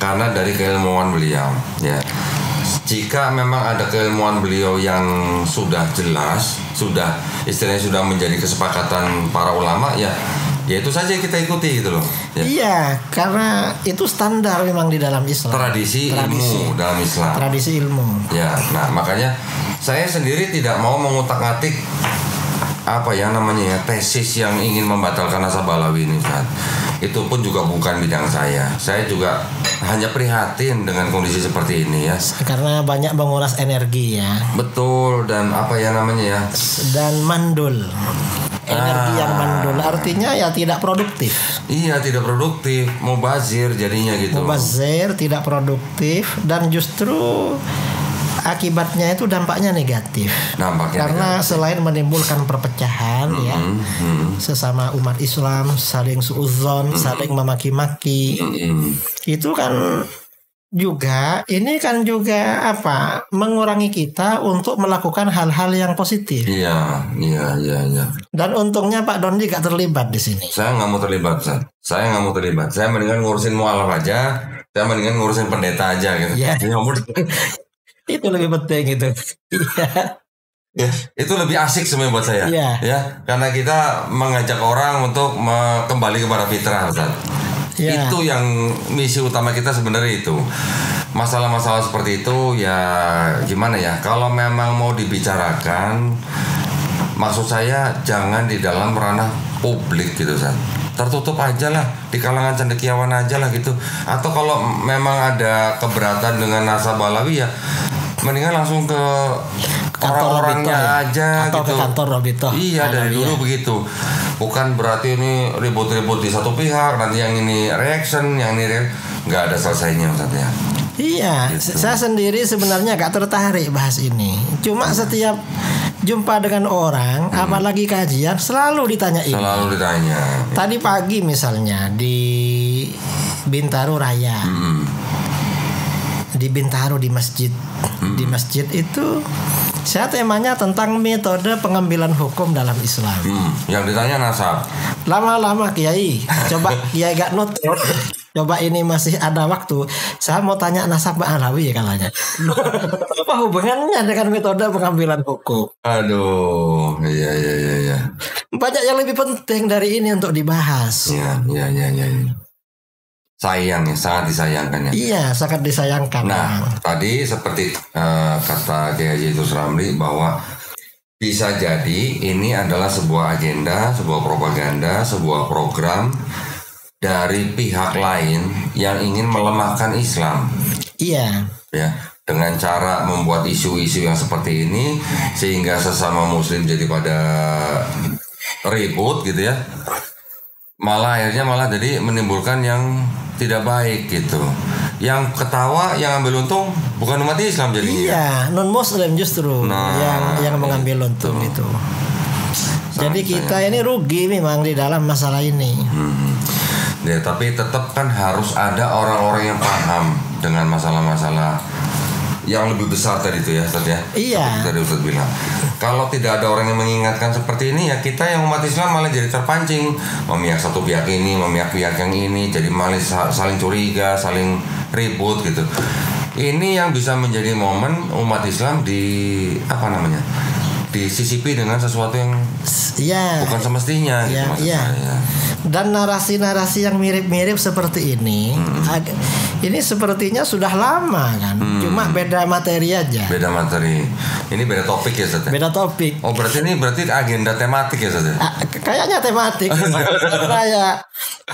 karena dari keilmuan beliau ya. Jika memang ada keilmuan beliau yang sudah jelas, istilahnya sudah menjadi kesepakatan para ulama ya itu saja kita ikuti gitu loh. Ya. Iya, karena itu standar memang di dalam Islam. Tradisi ilmu dalam Islam. Tradisi ilmu. Ya, nah makanya saya sendiri tidak mau mengutak-atik apa ya namanya ya tesis yang ingin membatalkan nasab Balawi ini Ustaz. Itu pun juga bukan bidang saya. Saya juga hanya prihatin dengan kondisi seperti ini ya. Karena banyak menguras energi ya. Betul, dan apa ya namanya ya? Dan mandul. Energi yang mandul artinya ya tidak produktif. Iya, tidak produktif, mubazir jadinya gitu. Mubazir, tidak produktif, dan justru akibatnya itu dampaknya negatif. Karena negatif. Selain menimbulkan perpecahan ya, sesama umat Islam saling suudzon, saling memaki-maki, itu kan juga apa mengurangi kita untuk melakukan hal-hal yang positif. Iya. Dan untungnya Pak Dondi gak terlibat di sini. Saya nggak mau terlibat, Saya nggak mau terlibat. Saya mendingan ngurusin mualaf aja. Saya mendingan ngurusin pendeta aja gitu. Ya. Itu lebih penting itu. Ya, itu lebih asik sebenarnya buat saya. Ya, karena kita mengajak orang untuk kembali kepada fitrah, Ustaz. Itu yang misi utama kita sebenarnya itu. Masalah-masalah seperti itu ya gimana ya? Kalau memang mau dibicarakan, maksud saya jangan di dalam ranah publik gitu, Ustaz. Tertutup aja lah, di kalangan cendekiawan aja lah gitu. Atau kalau memang ada keberatan dengan nasab Balawi ya mendingan langsung ke orang-orangnya aja atau gitu. Ke kantor Robito. Iya, dari dulu begitu. Bukan berarti ini ribut-ribut di satu pihak, nanti yang ini reaction, yang ini nggak ada selesainya Ustaz ya. Iya, gitu. Saya sendiri sebenarnya gak tertarik bahas ini. Cuma setiap jumpa dengan orang, apalagi kajian, selalu ditanya ini. Selalu ditanya. Tadi pagi misalnya di Bintaro Raya, di Bintaro di masjid, di masjid itu saya temanya tentang metode pengambilan hukum dalam Islam. Yang ditanya nasab. Lama-lama Kiai, coba Kiai gak not. Coba ini masih ada waktu. Saya mau tanya nasab Alawi ya kalanya. Apa hubungannya dengan metode pengambilan hukum? Aduh, iya. Banyak yang lebih penting dari ini untuk dibahas. Iya. Sayang ya, sangat disayangkan ya. Iya, sangat disayangkan. Nah, tadi seperti kata Kiai Haji Idrus Ramli bahwa bisa jadi ini adalah sebuah agenda, sebuah propaganda, sebuah program dari pihak lain yang ingin melemahkan Islam. Iya. Ya, dengan cara membuat isu-isu yang seperti ini sehingga sesama muslim jadi pada ribut gitu ya. Akhirnya jadi menimbulkan yang tidak baik gitu. Yang ketawa, yang ambil untung bukan umat Islam jadinya. Iya, non muslim justru yang mengambil untung itu. Jadi kita ini rugi memang di dalam masalah ini. Ya, tapi tetap kan harus ada orang-orang yang paham dengan masalah-masalah yang lebih besar tadi itu ya, Ustaz ya. Iya. Seperti tadi Ustaz bilang. Kalau tidak ada orang yang mengingatkan seperti ini ya kita yang umat Islam malah jadi terpancing memihak satu pihak ini, memihak pihak yang ini, jadi malah saling curiga, saling ribut gitu. Ini yang bisa menjadi momen umat Islam disisipi dengan sesuatu yang bukan semestinya gitu maksud saya. Dan narasi-narasi yang mirip-mirip seperti ini sepertinya sudah lama kan. Cuma beda materi aja. Beda materi. Ini beda topik ya Ustaz? Beda topik. Oh berarti agenda tematik ya Ustaz? Kayaknya tematik. Kayak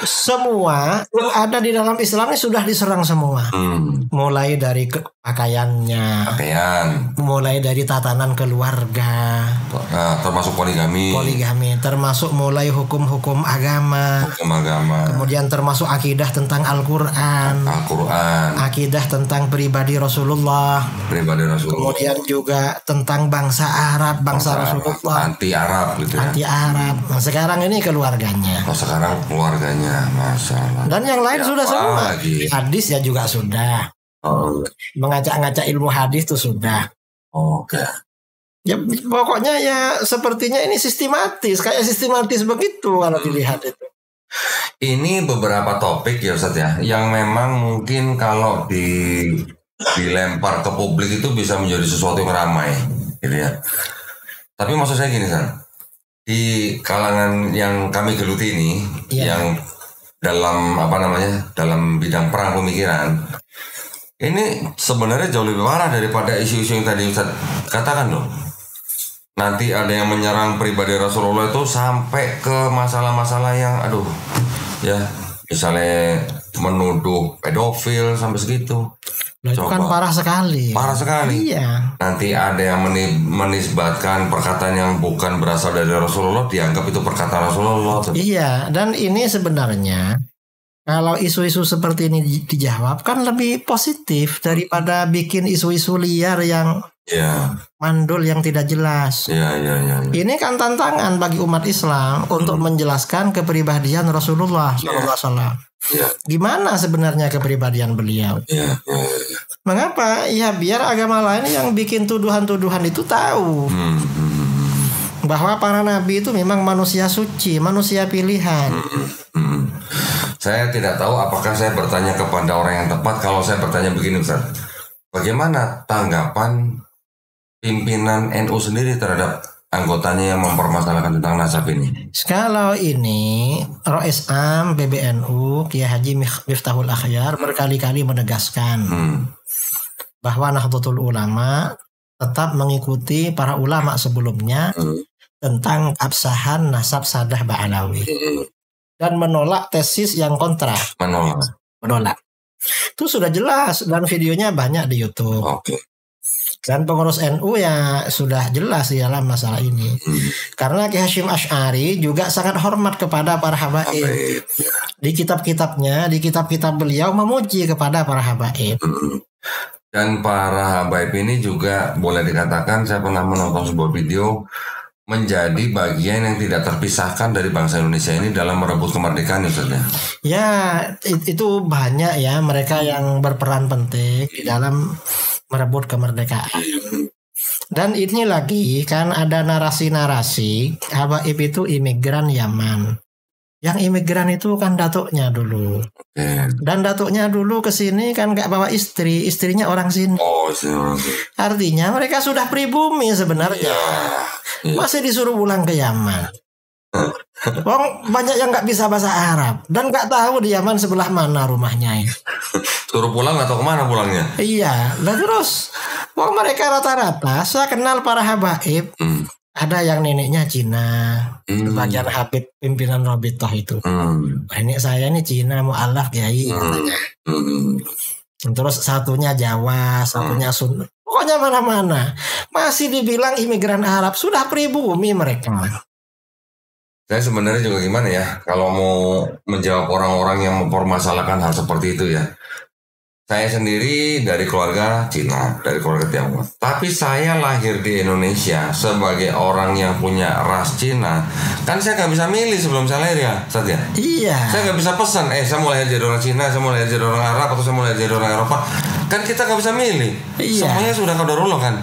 semua ada di dalam Islam ini sudah diserang semua. Mulai dari pakaiannya, mulai dari tatanan keluarga, termasuk poligami, termasuk mulai hukum-hukum agama, kemudian termasuk akidah tentang Al-Quran, akidah tentang pribadi Rasulullah, kemudian juga tentang bangsa Arab, bangsa Rasulullah, anti Arab gitu ya. Anti Arab. Nah, sekarang ini keluarganya. Masalah. Dan yang lain sudah semua. Hadis ya juga sudah. Mengacak-ngacak ilmu hadis itu sudah. Oke. Ya pokoknya ya sepertinya ini sistematis begitu kalau dilihat itu. Ini beberapa topik ya Ustaz ya, yang memang mungkin kalau dilempar ke publik itu bisa menjadi sesuatu yang ramai, gitu ya. Tapi maksud saya gini Ustaz, di kalangan yang kami geluti ini, yang dalam dalam bidang perang pemikiran, ini sebenarnya jauh lebih parah daripada isu-isu yang tadi Ustaz katakan loh. Nanti ada yang menyerang pribadi Rasulullah itu sampai ke masalah-masalah yang misalnya menuduh pedofil sampai segitu. Itu kan parah sekali. Iya. Nanti ada yang menisbatkan perkataan yang bukan berasal dari Rasulullah, dianggap itu perkataan Rasulullah. Iya, dan ini sebenarnya kalau isu-isu seperti ini dijawab kan lebih positif daripada bikin isu-isu liar yang mandul yang tidak jelas. Ini kan tantangan bagi umat Islam untuk menjelaskan kepribadian Rasulullah SAW. Gimana sebenarnya kepribadian beliau? Mengapa? Ya biar agama lain yang bikin tuduhan-tuduhan itu tahu bahwa para nabi itu memang manusia suci, manusia pilihan. Saya tidak tahu apakah saya bertanya kepada orang yang tepat kalau saya bertanya begini Ustaz. Bagaimana tanggapan pimpinan NU sendiri terhadap anggotanya yang mempermasalahkan tentang nasab ini? Kalau ini Rois Am PBNU Kiai Haji Miftahul Akhyar berkali-kali menegaskan bahwa Nahdlatul Ulama tetap mengikuti para ulama sebelumnya tentang absahan nasab Sadah Ba'alawi dan menolak tesis yang kontra. Menolak. Itu sudah jelas dan videonya banyak di YouTube. Dan pengurus NU ya sudah jelas di dalam masalah ini. Karena Ki Hasyim Asy'ari juga sangat hormat kepada para habaib. Di kitab-kitabnya, di kitab-kitab beliau memuji kepada para habaib. Dan para habaib ini juga boleh dikatakan, saya pernah menonton sebuah video, menjadi bagian yang tidak terpisahkan dari bangsa Indonesia ini dalam merebut kemerdekaan ya. Ya, itu banyak ya mereka yang berperan penting di dalam merebut kemerdekaan. Dan ini lagi kan ada narasi-narasi habaib itu imigran Yaman. Yang imigran itu kan datuknya dulu. Dan datuknya dulu ke sini kan gak bawa istri, istrinya orang sini. Artinya mereka sudah pribumi sebenarnya. Masih disuruh pulang ke Yaman. Banyak yang gak bisa bahasa Arab dan gak tahu di Yaman sebelah mana rumahnya. Suruh pulang atau kemana pulangnya? Iya, dan terus mereka rata-rata saya kenal para habaib. Ada yang neneknya Cina, sebagian habib pimpinan Robitoh itu. Nenek saya ini Cina, mu'alaf kiai katanya. Terus satunya Jawa, satunya Sunda. Pokoknya mana-mana masih dibilang imigran Arab, sudah pribumi mereka. Saya sebenarnya juga gimana ya, kalau mau menjawab orang-orang yang mempermasalahkan hal seperti itu ya. Saya sendiri dari keluarga Cina, dari keluarga Tionghoa. Tapi saya lahir di Indonesia sebagai orang yang punya ras Cina. Kan saya nggak bisa milih sebelum saya lahir ya, Ustaz ya? Iya. Saya nggak bisa pesan, saya mau lahir jadi orang Cina, saya mau lahir jadi orang Arab, atau saya mau lahir jadi orang Eropa. Kan kita nggak bisa milih. Iya. Semuanya sudah qadarullah kan.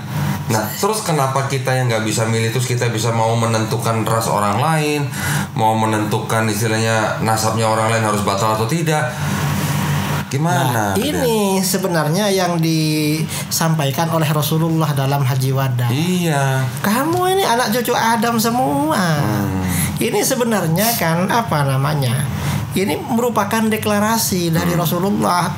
Nah, terus kenapa kita yang nggak bisa milih, terus kita bisa mau menentukan ras orang lain, mau menentukan istilahnya nasabnya orang lain harus batal atau tidak? Gimana? Nah, ini sebenarnya yang disampaikan oleh Rasulullah dalam Haji Wada. Iya. Kamu ini anak cucu Adam semua. Ini sebenarnya kan apa namanya? Ini merupakan deklarasi dari Rasulullah.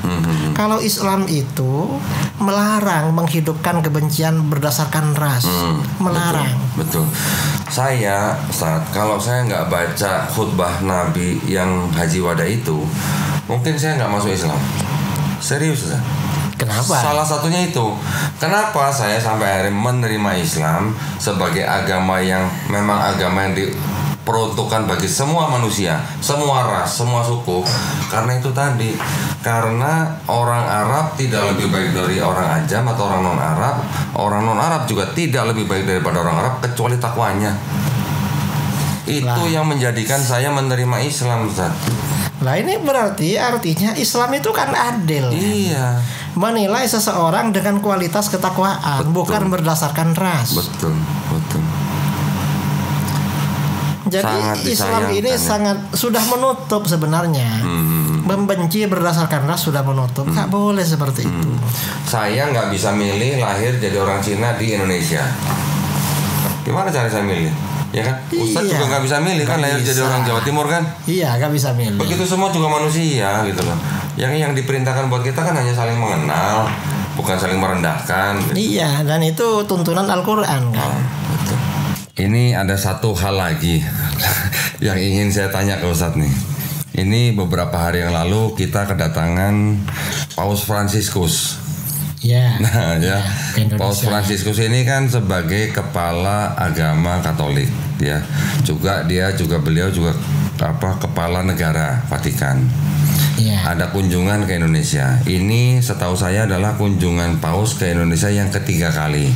Kalau Islam itu melarang menghidupkan kebencian berdasarkan ras, melarang. Betul. Saya kalau saya nggak baca khutbah Nabi yang Haji Wada itu, mungkin saya nggak masuk Islam. Serius, Ustaz. Kenapa? Salah satunya itu. Kenapa saya sampai akhirnya menerima Islam sebagai agama yang memang agama yang diperuntukkan bagi semua manusia, semua ras, semua suku. Karena itu tadi, karena orang Arab tidak lebih baik dari orang Ajam atau orang non-Arab. Orang non-Arab juga tidak lebih baik daripada orang Arab kecuali takwanya. Itu yang menjadikan saya menerima Islam, Ustaz. Lah ini berarti artinya Islam itu kan adil. Iya. Menilai seseorang dengan kualitas ketakwaan, bukan berdasarkan ras. Betul. Jadi Islam ini sangat sudah menutup sebenarnya. Membenci berdasarkan ras sudah menutup. Nggak boleh seperti itu. Saya nggak bisa milih lahir jadi orang Cina di Indonesia. Gimana cara saya milih? Ya kan? Ustadz juga nggak bisa milih kan lahir jadi orang Jawa Timur kan? Iya, nggak bisa milih. Begitu semua juga manusia gitu loh. Yang diperintahkan buat kita kan hanya saling mengenal, bukan saling merendahkan. Gitu. Iya, dan itu tuntunan Al-Quran kan. Betul. Ini ada satu hal lagi yang ingin saya tanya ke Ustadz nih. Ini beberapa hari yang lalu kita kedatangan Paus Fransiskus. Ya. Nah, ya. Paus Fransiskus ini kan sebagai kepala agama Katolik, ya. Beliau juga kepala negara Vatikan. Ya. Ada kunjungan ke Indonesia. Ini setahu saya adalah kunjungan Paus ke Indonesia yang ketiga kali.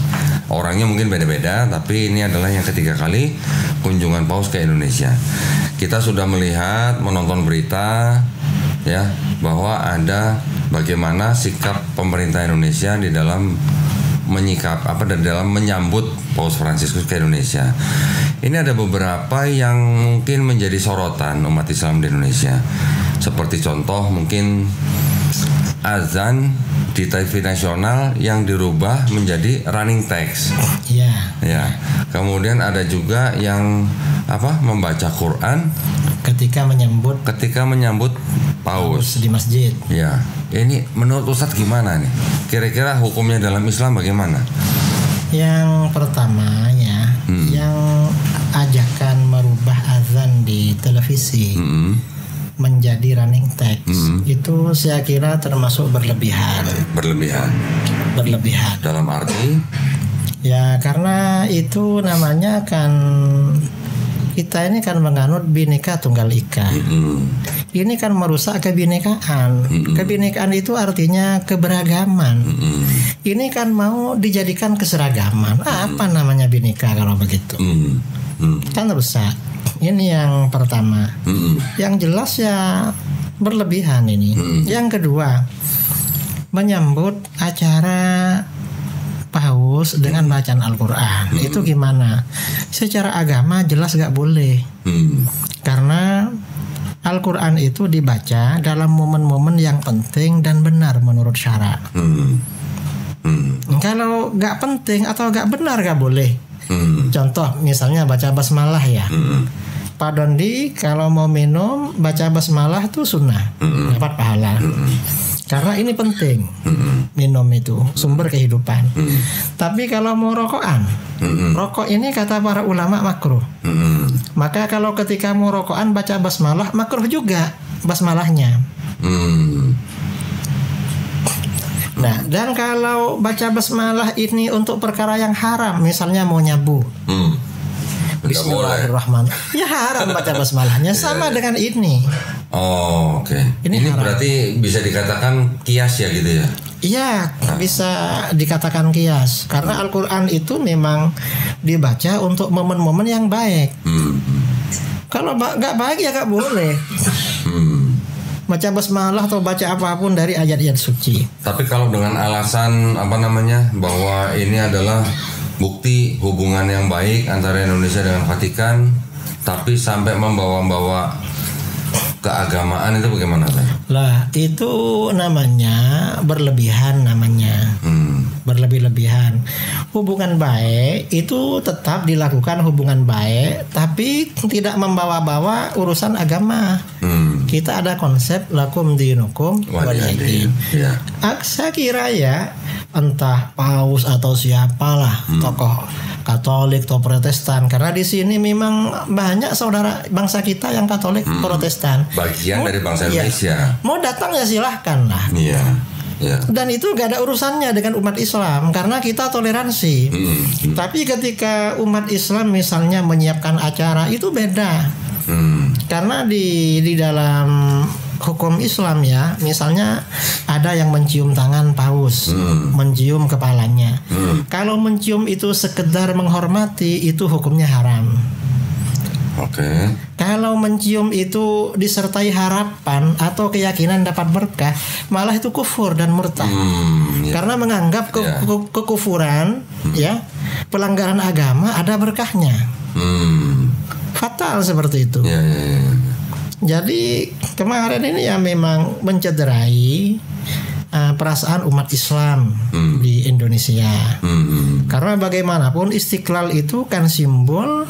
Orangnya mungkin beda-beda, tapi ini adalah yang ketiga kali kunjungan Paus ke Indonesia. Kita sudah menonton berita, ya, bahwa ada bagaimana sikap pemerintah Indonesia di dalam dalam menyambut Paus Fransiskus ke Indonesia. Ini ada beberapa yang mungkin menjadi sorotan umat Islam di Indonesia. Seperti contoh mungkin azan di TV nasional yang dirubah menjadi running text. Iya. Ya. Kemudian ada juga yang membaca Quran ketika menyambut Paus di masjid. Ya. Ini menurut Ustadz gimana nih? Kira-kira hukumnya dalam Islam bagaimana? Yang pertama ya, yang ajakan merubah azan di televisi menjadi running text itu saya kira termasuk berlebihan. Dalam arti? Ya karena itu namanya kan kita ini kan menganut Bhinneka Tunggal Ika. Ini kan merusak kebinekaan. Kebinekaan itu artinya keberagaman. Ini kan mau dijadikan keseragaman. Apa namanya Bhinneka kalau begitu? Kan rusak. Ini yang pertama. Yang jelas ya berlebihan ini. Yang kedua, menyambut acara Paus dengan bacaan Al-Quran. Itu gimana? Secara agama jelas gak boleh. Karena Al-Quran itu dibaca dalam momen-momen yang penting dan benar menurut syara. Kalau gak penting atau gak benar gak boleh. Contoh misalnya baca basmalah ya. Pak Dondi kalau mau minum baca basmalah itu sunnah, dapat pahala. Karena ini penting, minum itu sumber kehidupan. Tapi kalau mau rokokan, rokok ini kata para ulama makruh. Maka kalau ketika mau rokokan baca basmalah makruh juga basmalahnya. Nah, dan kalau baca basmalah ini untuk perkara yang haram, misalnya mau nyabu. Bismillahirrahmanirrahim. Ya haram baca basmalahnya sama dengan ini. Oh, oke. Ini berarti bisa dikatakan kias ya gitu ya? Iya, bisa dikatakan kias. Karena Al-Quran itu memang dibaca untuk momen-momen yang baik. Kalau nggak baik ya nggak boleh. Baca basmalah atau baca apapun dari ayat-ayat suci. Tapi kalau dengan alasan bahwa ini adalah bukti hubungan yang baik antara Indonesia dengan Vatikan, tapi sampai membawa-bawa keagamaan, itu bagaimana? Lah itu namanya berlebihan namanya. berlebih-lebihan. Hubungan baik itu tetap dilakukan hubungan baik, tapi tidak membawa-bawa urusan agama. Kita ada konsep lakum dinukum waliyadin. Saya kira ya, entah paus atau siapalah tokoh Katolik atau Protestan, karena di sini memang banyak saudara bangsa kita yang Katolik Protestan. Bagian dari bangsa Indonesia. Mau datang ya silahkan lah. Iya. Dan itu gak ada urusannya dengan umat Islam karena kita toleransi. Tapi ketika umat Islam misalnya menyiapkan acara itu beda. Karena di dalam hukum Islam ya, misalnya ada yang mencium tangan paus, mencium kepalanya. Kalau mencium itu sekedar menghormati, itu hukumnya haram. Kalau mencium itu disertai harapan atau keyakinan dapat berkah, malah itu kufur dan murtad. Karena menganggap kekufuran, ya, pelanggaran agama ada berkahnya. Fatal seperti itu. Jadi kemarin ini ya memang mencederai perasaan umat Islam di Indonesia. Karena bagaimanapun Istiqlal itu kan simbol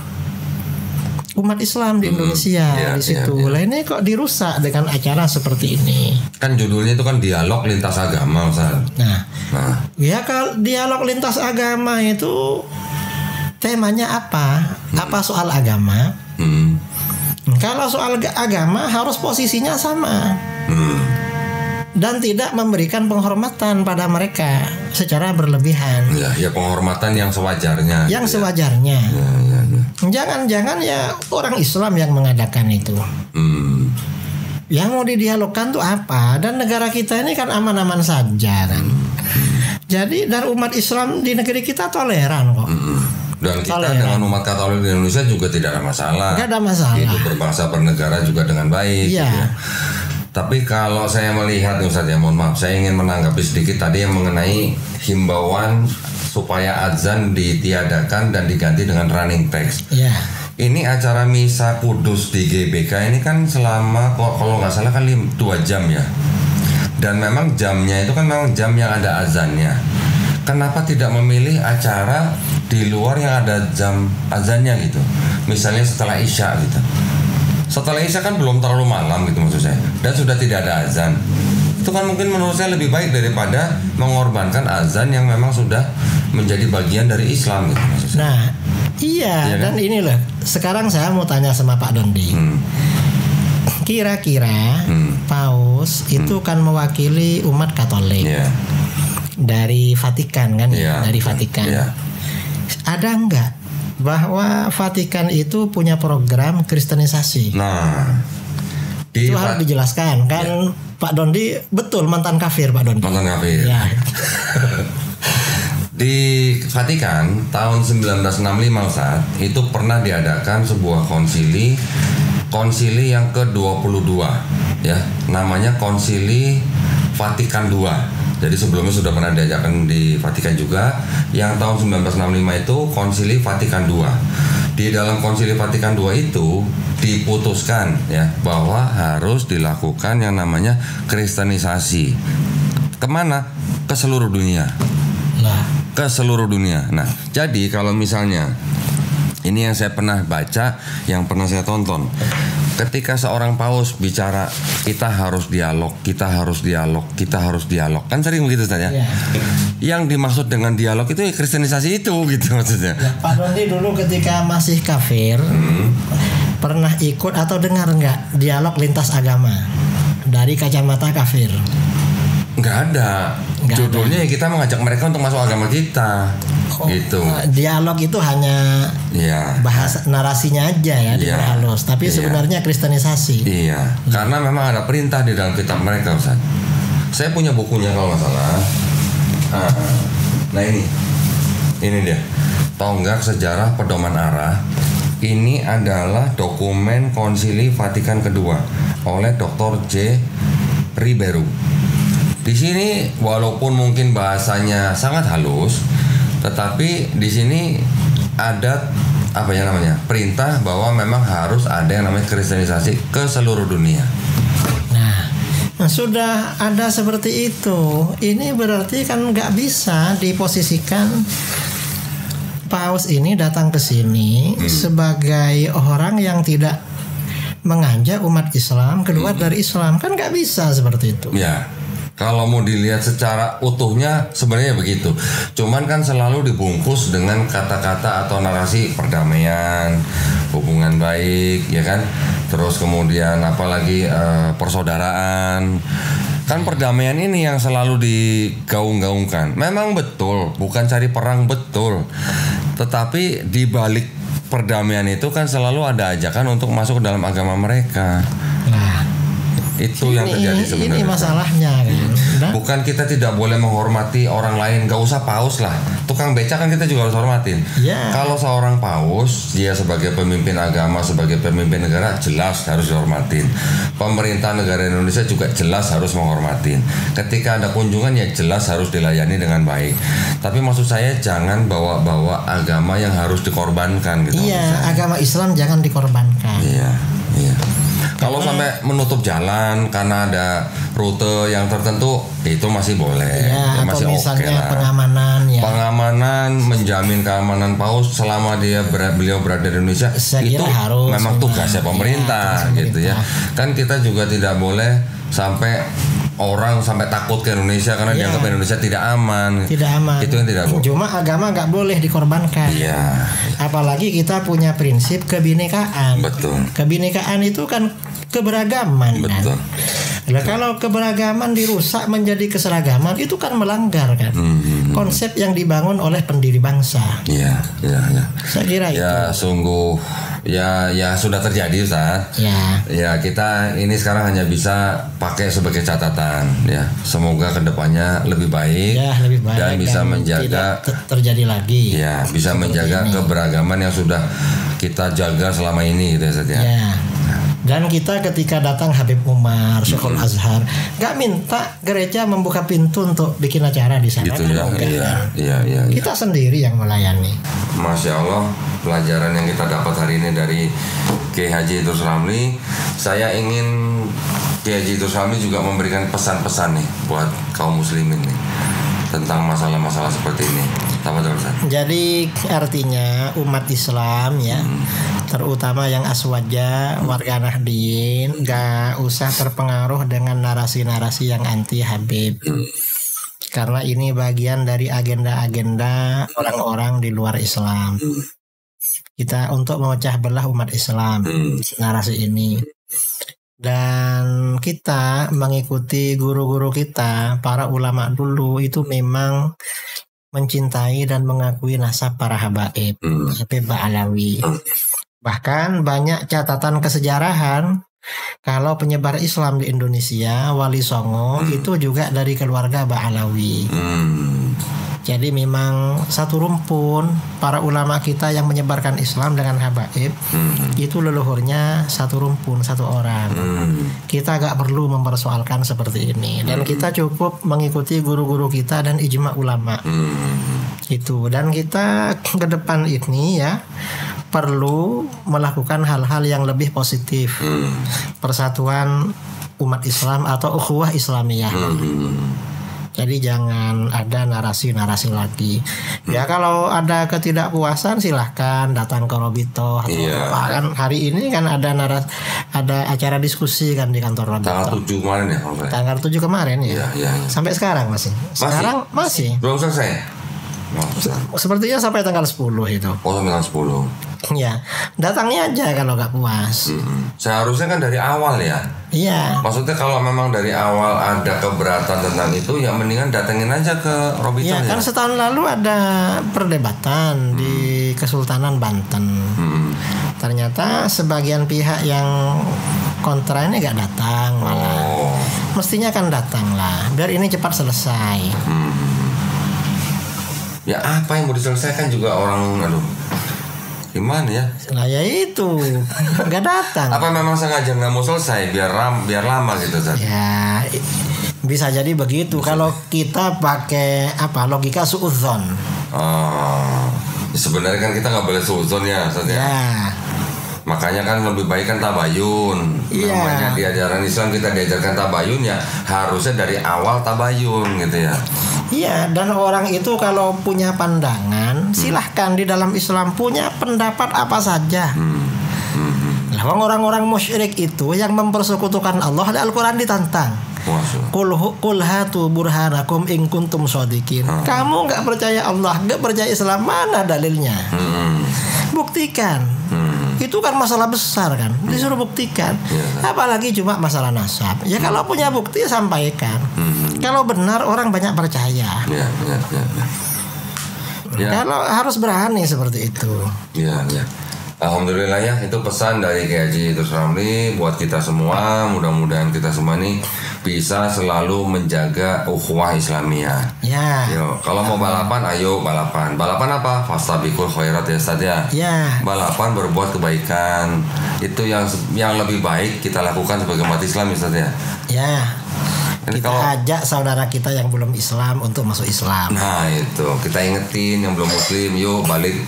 umat Islam di Indonesia di situ. Lah ini kok dirusak dengan acara seperti ini? Kan judulnya itu kan dialog lintas agama, Ustaz. Ya kalau dialog lintas agama itu temanya apa? Apa soal agama? Kalau soal agama harus posisinya sama. Dan tidak memberikan penghormatan pada mereka secara berlebihan. Ya penghormatan yang sewajarnya. Yang sewajarnya. Jangan-jangan ya orang Islam yang mengadakan itu. Yang mau didialogkan tuh apa? Dan negara kita ini kan aman-aman saja kan. Jadi dan umat Islam di negeri kita toleran kok. Dan kita dengan umat Katolik di Indonesia juga tidak ada masalah. Tidak ada masalah. Hidup berbangsa bernegara juga dengan baik. Iya. Gitu. Tapi kalau saya melihat Ustaz ya, mohon maaf, saya ingin menanggapi sedikit tadi yang mengenai himbauan supaya azan ditiadakan dan diganti dengan running text. Iya. Ini acara Misa Kudus di GBK ini kan selama kalau nggak salah kan 2 jam ya. Dan memang jamnya itu kan memang jam yang ada azannya. Kenapa tidak memilih acara di luar yang ada jam azannya gitu? Misalnya setelah Isya gitu. Setelah Isya kan belum terlalu malam gitu maksud saya. Dan sudah tidak ada azan. Itu kan mungkin menurut saya lebih baik daripada mengorbankan azan yang memang sudah menjadi bagian dari Islam gitu maksud saya. Nah, iya dan kan? Inilah sekarang saya mau tanya sama Pak Dondi. Kira-kira paus itu kan mewakili umat Katolik. Dari Vatikan kan dari Vatikan. Ada enggak bahwa Vatikan itu punya program kristenisasi? Nah, itu harus dijelaskan kan. Pak Dondi betul mantan kafir Pak Dondi. Mantan kafir. Ya. Di Vatikan tahun 1965 saat itu pernah diadakan sebuah konsili yang ke-22 ya, namanya Konsili Vatikan II. Jadi sebelumnya sudah pernah diajakkan di Vatikan juga. Yang tahun 1965 itu Konsili Vatikan II. Di dalam Konsili Vatikan II itu diputuskan ya bahwa harus dilakukan yang namanya kristenisasi. Kemana? Ke seluruh dunia. Ke seluruh dunia. Nah, jadi kalau misalnya ini yang saya pernah baca, yang pernah saya tonton. Ketika seorang paus bicara, kita harus dialog, kita harus dialog, kita harus dialog. Kan sering begitu Ustaz ya? Yang dimaksud dengan dialog itu ya kristenisasi itu gitu maksudnya. Ya, Pak Dondi dulu ketika masih kafir, pernah ikut atau dengar nggak dialog lintas agama dari kacamata kafir? Nggak ada. Judulnya ya kita mengajak mereka untuk masuk agama kita. Gitu. Dialog itu hanya bahasa narasinya aja ya diperhalus, tapi sebenarnya kristenisasi. Karena memang ada perintah di dalam kitab mereka Ustaz. Saya punya bukunya kalau nggak salah. Nah ini dia. Tonggak Sejarah Pedoman Arah. Ini adalah dokumen Konsili Vatikan kedua oleh Dr. J. Ribeiro. Di sini walaupun mungkin bahasanya sangat halus, tetapi di sini ada perintah bahwa memang harus ada yang namanya kristenisasi ke seluruh dunia. Nah, Sudah ada seperti itu. Ini berarti kan nggak bisa diposisikan Paus ini datang ke sini sebagai orang yang tidak mengajak umat Islam keluar dari Islam, kan nggak bisa seperti itu. Ya, kalau mau dilihat secara utuhnya sebenarnya begitu. Cuman kan selalu dibungkus dengan kata-kata atau narasi perdamaian, hubungan baik, ya kan. Terus kemudian apalagi persaudaraan. Kan perdamaian ini yang selalu digaung-gaungkan. Memang betul, bukan cari perang, betul. Tetapi di balik perdamaian itu kan selalu ada ajakan untuk masuk ke dalam agama mereka. Nah, itu yang terjadi sebenarnya. Ini masalahnya kan. Bukan kita tidak boleh menghormati orang lain, gak usah paus lah. Tukang beca kan kita juga harus hormatin. Ya. Kalau seorang paus, dia sebagai pemimpin agama, sebagai pemimpin negara, jelas harus dihormatin. Pemerintah negara Indonesia juga jelas harus menghormatin. Ketika ada kunjungan ya jelas harus dilayani dengan baik. Tapi maksud saya jangan bawa-bawa agama yang harus dikorbankan gitu. Iya, agama Islam jangan dikorbankan. Iya. Kalau sampai menutup jalan karena ada rute yang tertentu, itu masih boleh, ya, masih atau misalnya oke lah. pengamanan, ya. Pengamanan, menjamin keamanan paus selama beliau berada di Indonesia, Saya itu kira harus, memang tugasnya pemerintah, tugas gitu ya. pemerintah. Kan kita juga tidak boleh sampai orang sampai takut ke Indonesia karena dianggap Indonesia tidak aman. Tidak aman. Itu yang tidak boleh. Cuma agama nggak boleh dikorbankan. Iya. Apalagi kita punya prinsip kebinekaan. Betul. Kebinekaan itu kan keberagaman. Betul. Kan? Nah, kalau keberagaman dirusak menjadi keseragaman itu kan melanggar kan konsep yang dibangun oleh pendiri bangsa. Iya. Saya kira itu. Ya sungguh ya sudah terjadi Ustaz. Ya kita ini sekarang hanya bisa pakai sebagai catatan ya. Semoga kedepannya lebih baik, lebih baik dan bisa menjaga tidak terjadi lagi. Ya, bisa menjaga keberagaman yang sudah kita jaga selama ini gitu ya Ustaz ya. Dan kita ketika datang Habib Umar, Syekhul Azhar, nggak minta gereja membuka pintu untuk bikin acara di sana. Gitu ya. Iya. Kita sendiri yang melayani. Masya Allah, pelajaran yang kita dapat hari ini dari Kiai Haji Idrus Ramli. Saya ingin Kiai Haji Idrus Ramli juga memberikan pesan-pesan nih buat kaum muslimin nih tentang masalah-masalah seperti ini. Jadi artinya umat Islam ya, terutama yang aswaja, warga Nahdien, gak usah terpengaruh dengan narasi-narasi yang anti Habib. Karena ini bagian dari agenda-agenda orang-orang di luar Islam. Kita untuk memecah belah umat Islam, narasi ini. Dan kita mengikuti guru-guru kita, para ulama dulu itu memang mencintai dan mengakui nasab para habaib, Habib Ba'alawi. Bahkan banyak catatan kesejarahan kalau penyebar Islam di Indonesia, Wali Songo itu juga dari keluarga Ba'alawi. Jadi memang satu rumpun para ulama kita yang menyebarkan Islam dengan habaib itu leluhurnya satu rumpun, satu orang. Kita gak perlu mempersoalkan seperti ini, dan kita cukup mengikuti guru-guru kita dan ijma ulama. Itu, dan kita ke depan ini ya perlu melakukan hal-hal yang lebih positif. Persatuan umat Islam atau ukhuwah Islamiyah. Jadi jangan ada narasi-narasi lagi. Ya kalau ada ketidakpuasan silahkan datang ke Robito. Kan hari ini kan ada acara diskusi kan di kantor Robito. Tanggal 7 kemarin ya? Tanggal 7 kemarin ya. Sampai sekarang masih. Sekarang masih. Belum selesai. Sepertinya sampai tanggal 10 itu. Oh, sampai tanggal 10. Ya, datangnya aja kalau nggak puas. Seharusnya kan dari awal ya. Iya. Maksudnya kalau memang dari awal ada keberatan tentang itu, ya mendingan datengin aja ke Robito. Ya, kan setahun lalu ada perdebatan di Kesultanan Banten. Ternyata sebagian pihak yang kontra ini nggak datang malah. Mestinya kan datang lah, biar ini cepat selesai. Ya apa yang mau diselesaikan juga orang, gimana ya? Nah ya itu nggak datang. Apa memang sengaja nggak mau selesai biar lama gitu Zat? Ya bisa jadi begitu kalau kita pakai logika suudzon. Sebenarnya kan kita nggak boleh suudzon ya Zat ya. Makanya kan lebih baik kan tabayun. Iya. Namanya di ajaran Islam kita diajarkan tabayun, ya harusnya dari awal tabayun gitu ya. Iya, dan orang itu kalau punya pandangan, silahkan di dalam Islam punya pendapat apa saja. Lah, orang-orang musyrik itu yang mempersekutukan Allah, di Al-Quran ditantang. Qul hatu burhanakum in kuntum shodiqin. Kamu nggak percaya Allah, nggak percaya Islam, mana dalilnya? Buktikan. Itu kan masalah besar kan, disuruh buktikan. Apalagi cuma masalah nasab. Ya kalau punya bukti sampaikan. Kalau benar orang banyak percaya. Kalau harus berani seperti itu. Iya. Alhamdulillah ya, itu pesan dari Kiai Haji Idrus Ramli buat kita semua. Mudah-mudahan kita semua nih bisa selalu menjaga ukhuwah Islamiyah. Ya. Yo, kalau mau balapan, ayo balapan. Balapan apa? Fastabiqul khairat ya Ustaz ya. Ya. Balapan berbuat kebaikan. Itu yang lebih baik kita lakukan sebagai umat Islam Ustaz ya. Ya. Jadi Kita ajak saudara kita yang belum Islam untuk masuk Islam. Nah itu kita ingetin yang belum Muslim, yuk balik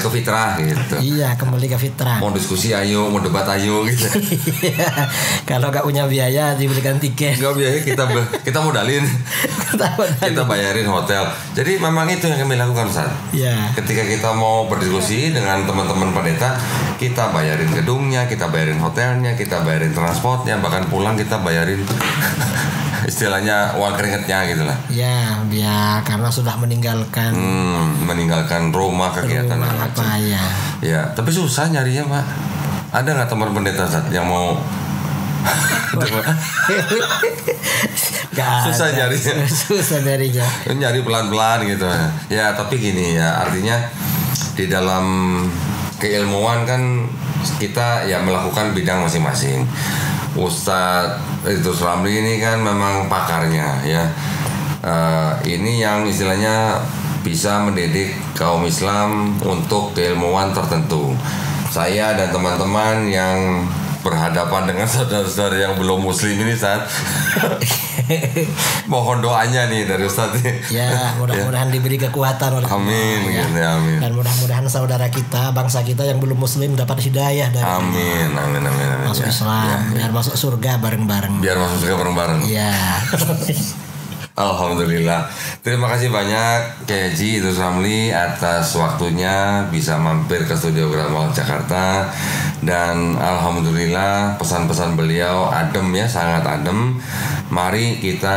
ke fitrah gitu. Iya, kembali ke fitrah. Mau diskusi ayo, mau debat ayo gitu. Kalau gak punya biaya diberikan tiket. Gak biaya, kita modalin. Kita bayarin hotel. Jadi memang itu yang kami lakukan Ustaz. Ya. Ketika kita mau berdiskusi dengan teman-teman pendeta, kita bayarin gedungnya, kita bayarin hotelnya, kita bayarin transportnya, bahkan pulang kita bayarin istilahnya uang keringetnya gitu lah. Ya, biar karena sudah meninggalkan rumah kegiatan apa ya. Ya, tapi susah nyarinya Pak. Ada nggak teman pendeta Ustaz yang mau susah nyarinya. Susah nyarinya. Nyari pelan-pelan gitu. Ya, tapi gini ya, artinya di dalam keilmuan kan kita ya melakukan bidang masing-masing. Ustadz Idrus Ramli ini kan memang pakarnya ya. Ini yang istilahnya bisa mendidik kaum Islam untuk keilmuan tertentu. Saya dan teman-teman yang berhadapan dengan saudara-saudara yang belum Muslim ini saat mohon doanya nih dari Ustadz. Ya, mudah-mudahan diberi kekuatan oleh Amin, Allah, ya. Amin. Dan mudah-mudahan saudara kita, bangsa kita yang belum Muslim dapat hidayah dari Amin. masuk Islam, biar masuk surga bareng-bareng. Iya. Alhamdulillah. Terima kasih banyak Kiai Haji Idrus Ramli atas waktunya bisa mampir ke studio Gramol Jakarta. Dan alhamdulillah pesan-pesan beliau adem ya, sangat adem. Mari kita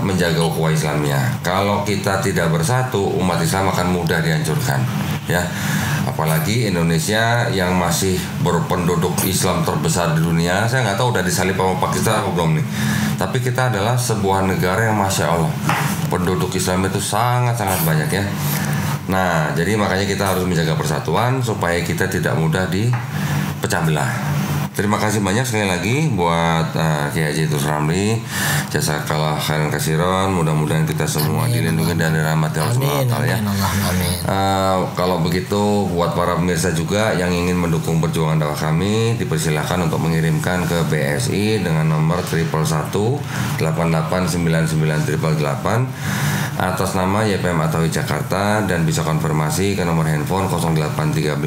menjaga ukhuwah Islamiyah. Kalau kita tidak bersatu, umat Islam akan mudah dihancurkan ya. Apalagi Indonesia yang masih berpenduduk Islam terbesar di dunia. Saya nggak tahu udah disalip sama Pakistan atau belum nih. Tapi kita adalah sebuah negara yang Masya Allah penduduk Islam itu sangat-sangat banyak ya. Nah, jadi makanya kita harus menjaga persatuan supaya kita tidak mudah dipecah belah. Terima kasih banyak sekali lagi buat Kiai Haji Idrus Ramli. Jazakallah khairan katsiran. Mudah-mudahan kita semua dilindungi dan dirahmati Allah Subhanahu wa taala ya. Kalau begitu buat para pemirsa juga yang ingin mendukung perjuangan dakwah kami, dipersilakan untuk mengirimkan ke BSI dengan nomor 111 889988 atas nama YPM Atawi Jakarta, dan bisa konfirmasi ke nomor handphone 0813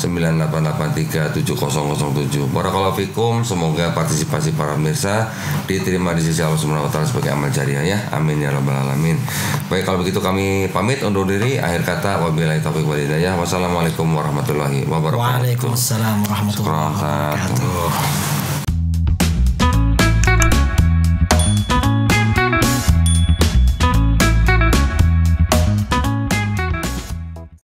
9883 7007. Barakallahu fikum, semoga partisipasi para pemirsa diterima di sisi Allah Subhanahu wa taala sebagai amal jariah ya. Amin ya rabbal alamin. Baik, kalau begitu kami pamit undur diri. Akhir kata wabillahi taufiq wal hidayah. Wassalamualaikum warahmatullahi wabarakatuh. Waalaikumsalam warahmatullahi wabarakatuh.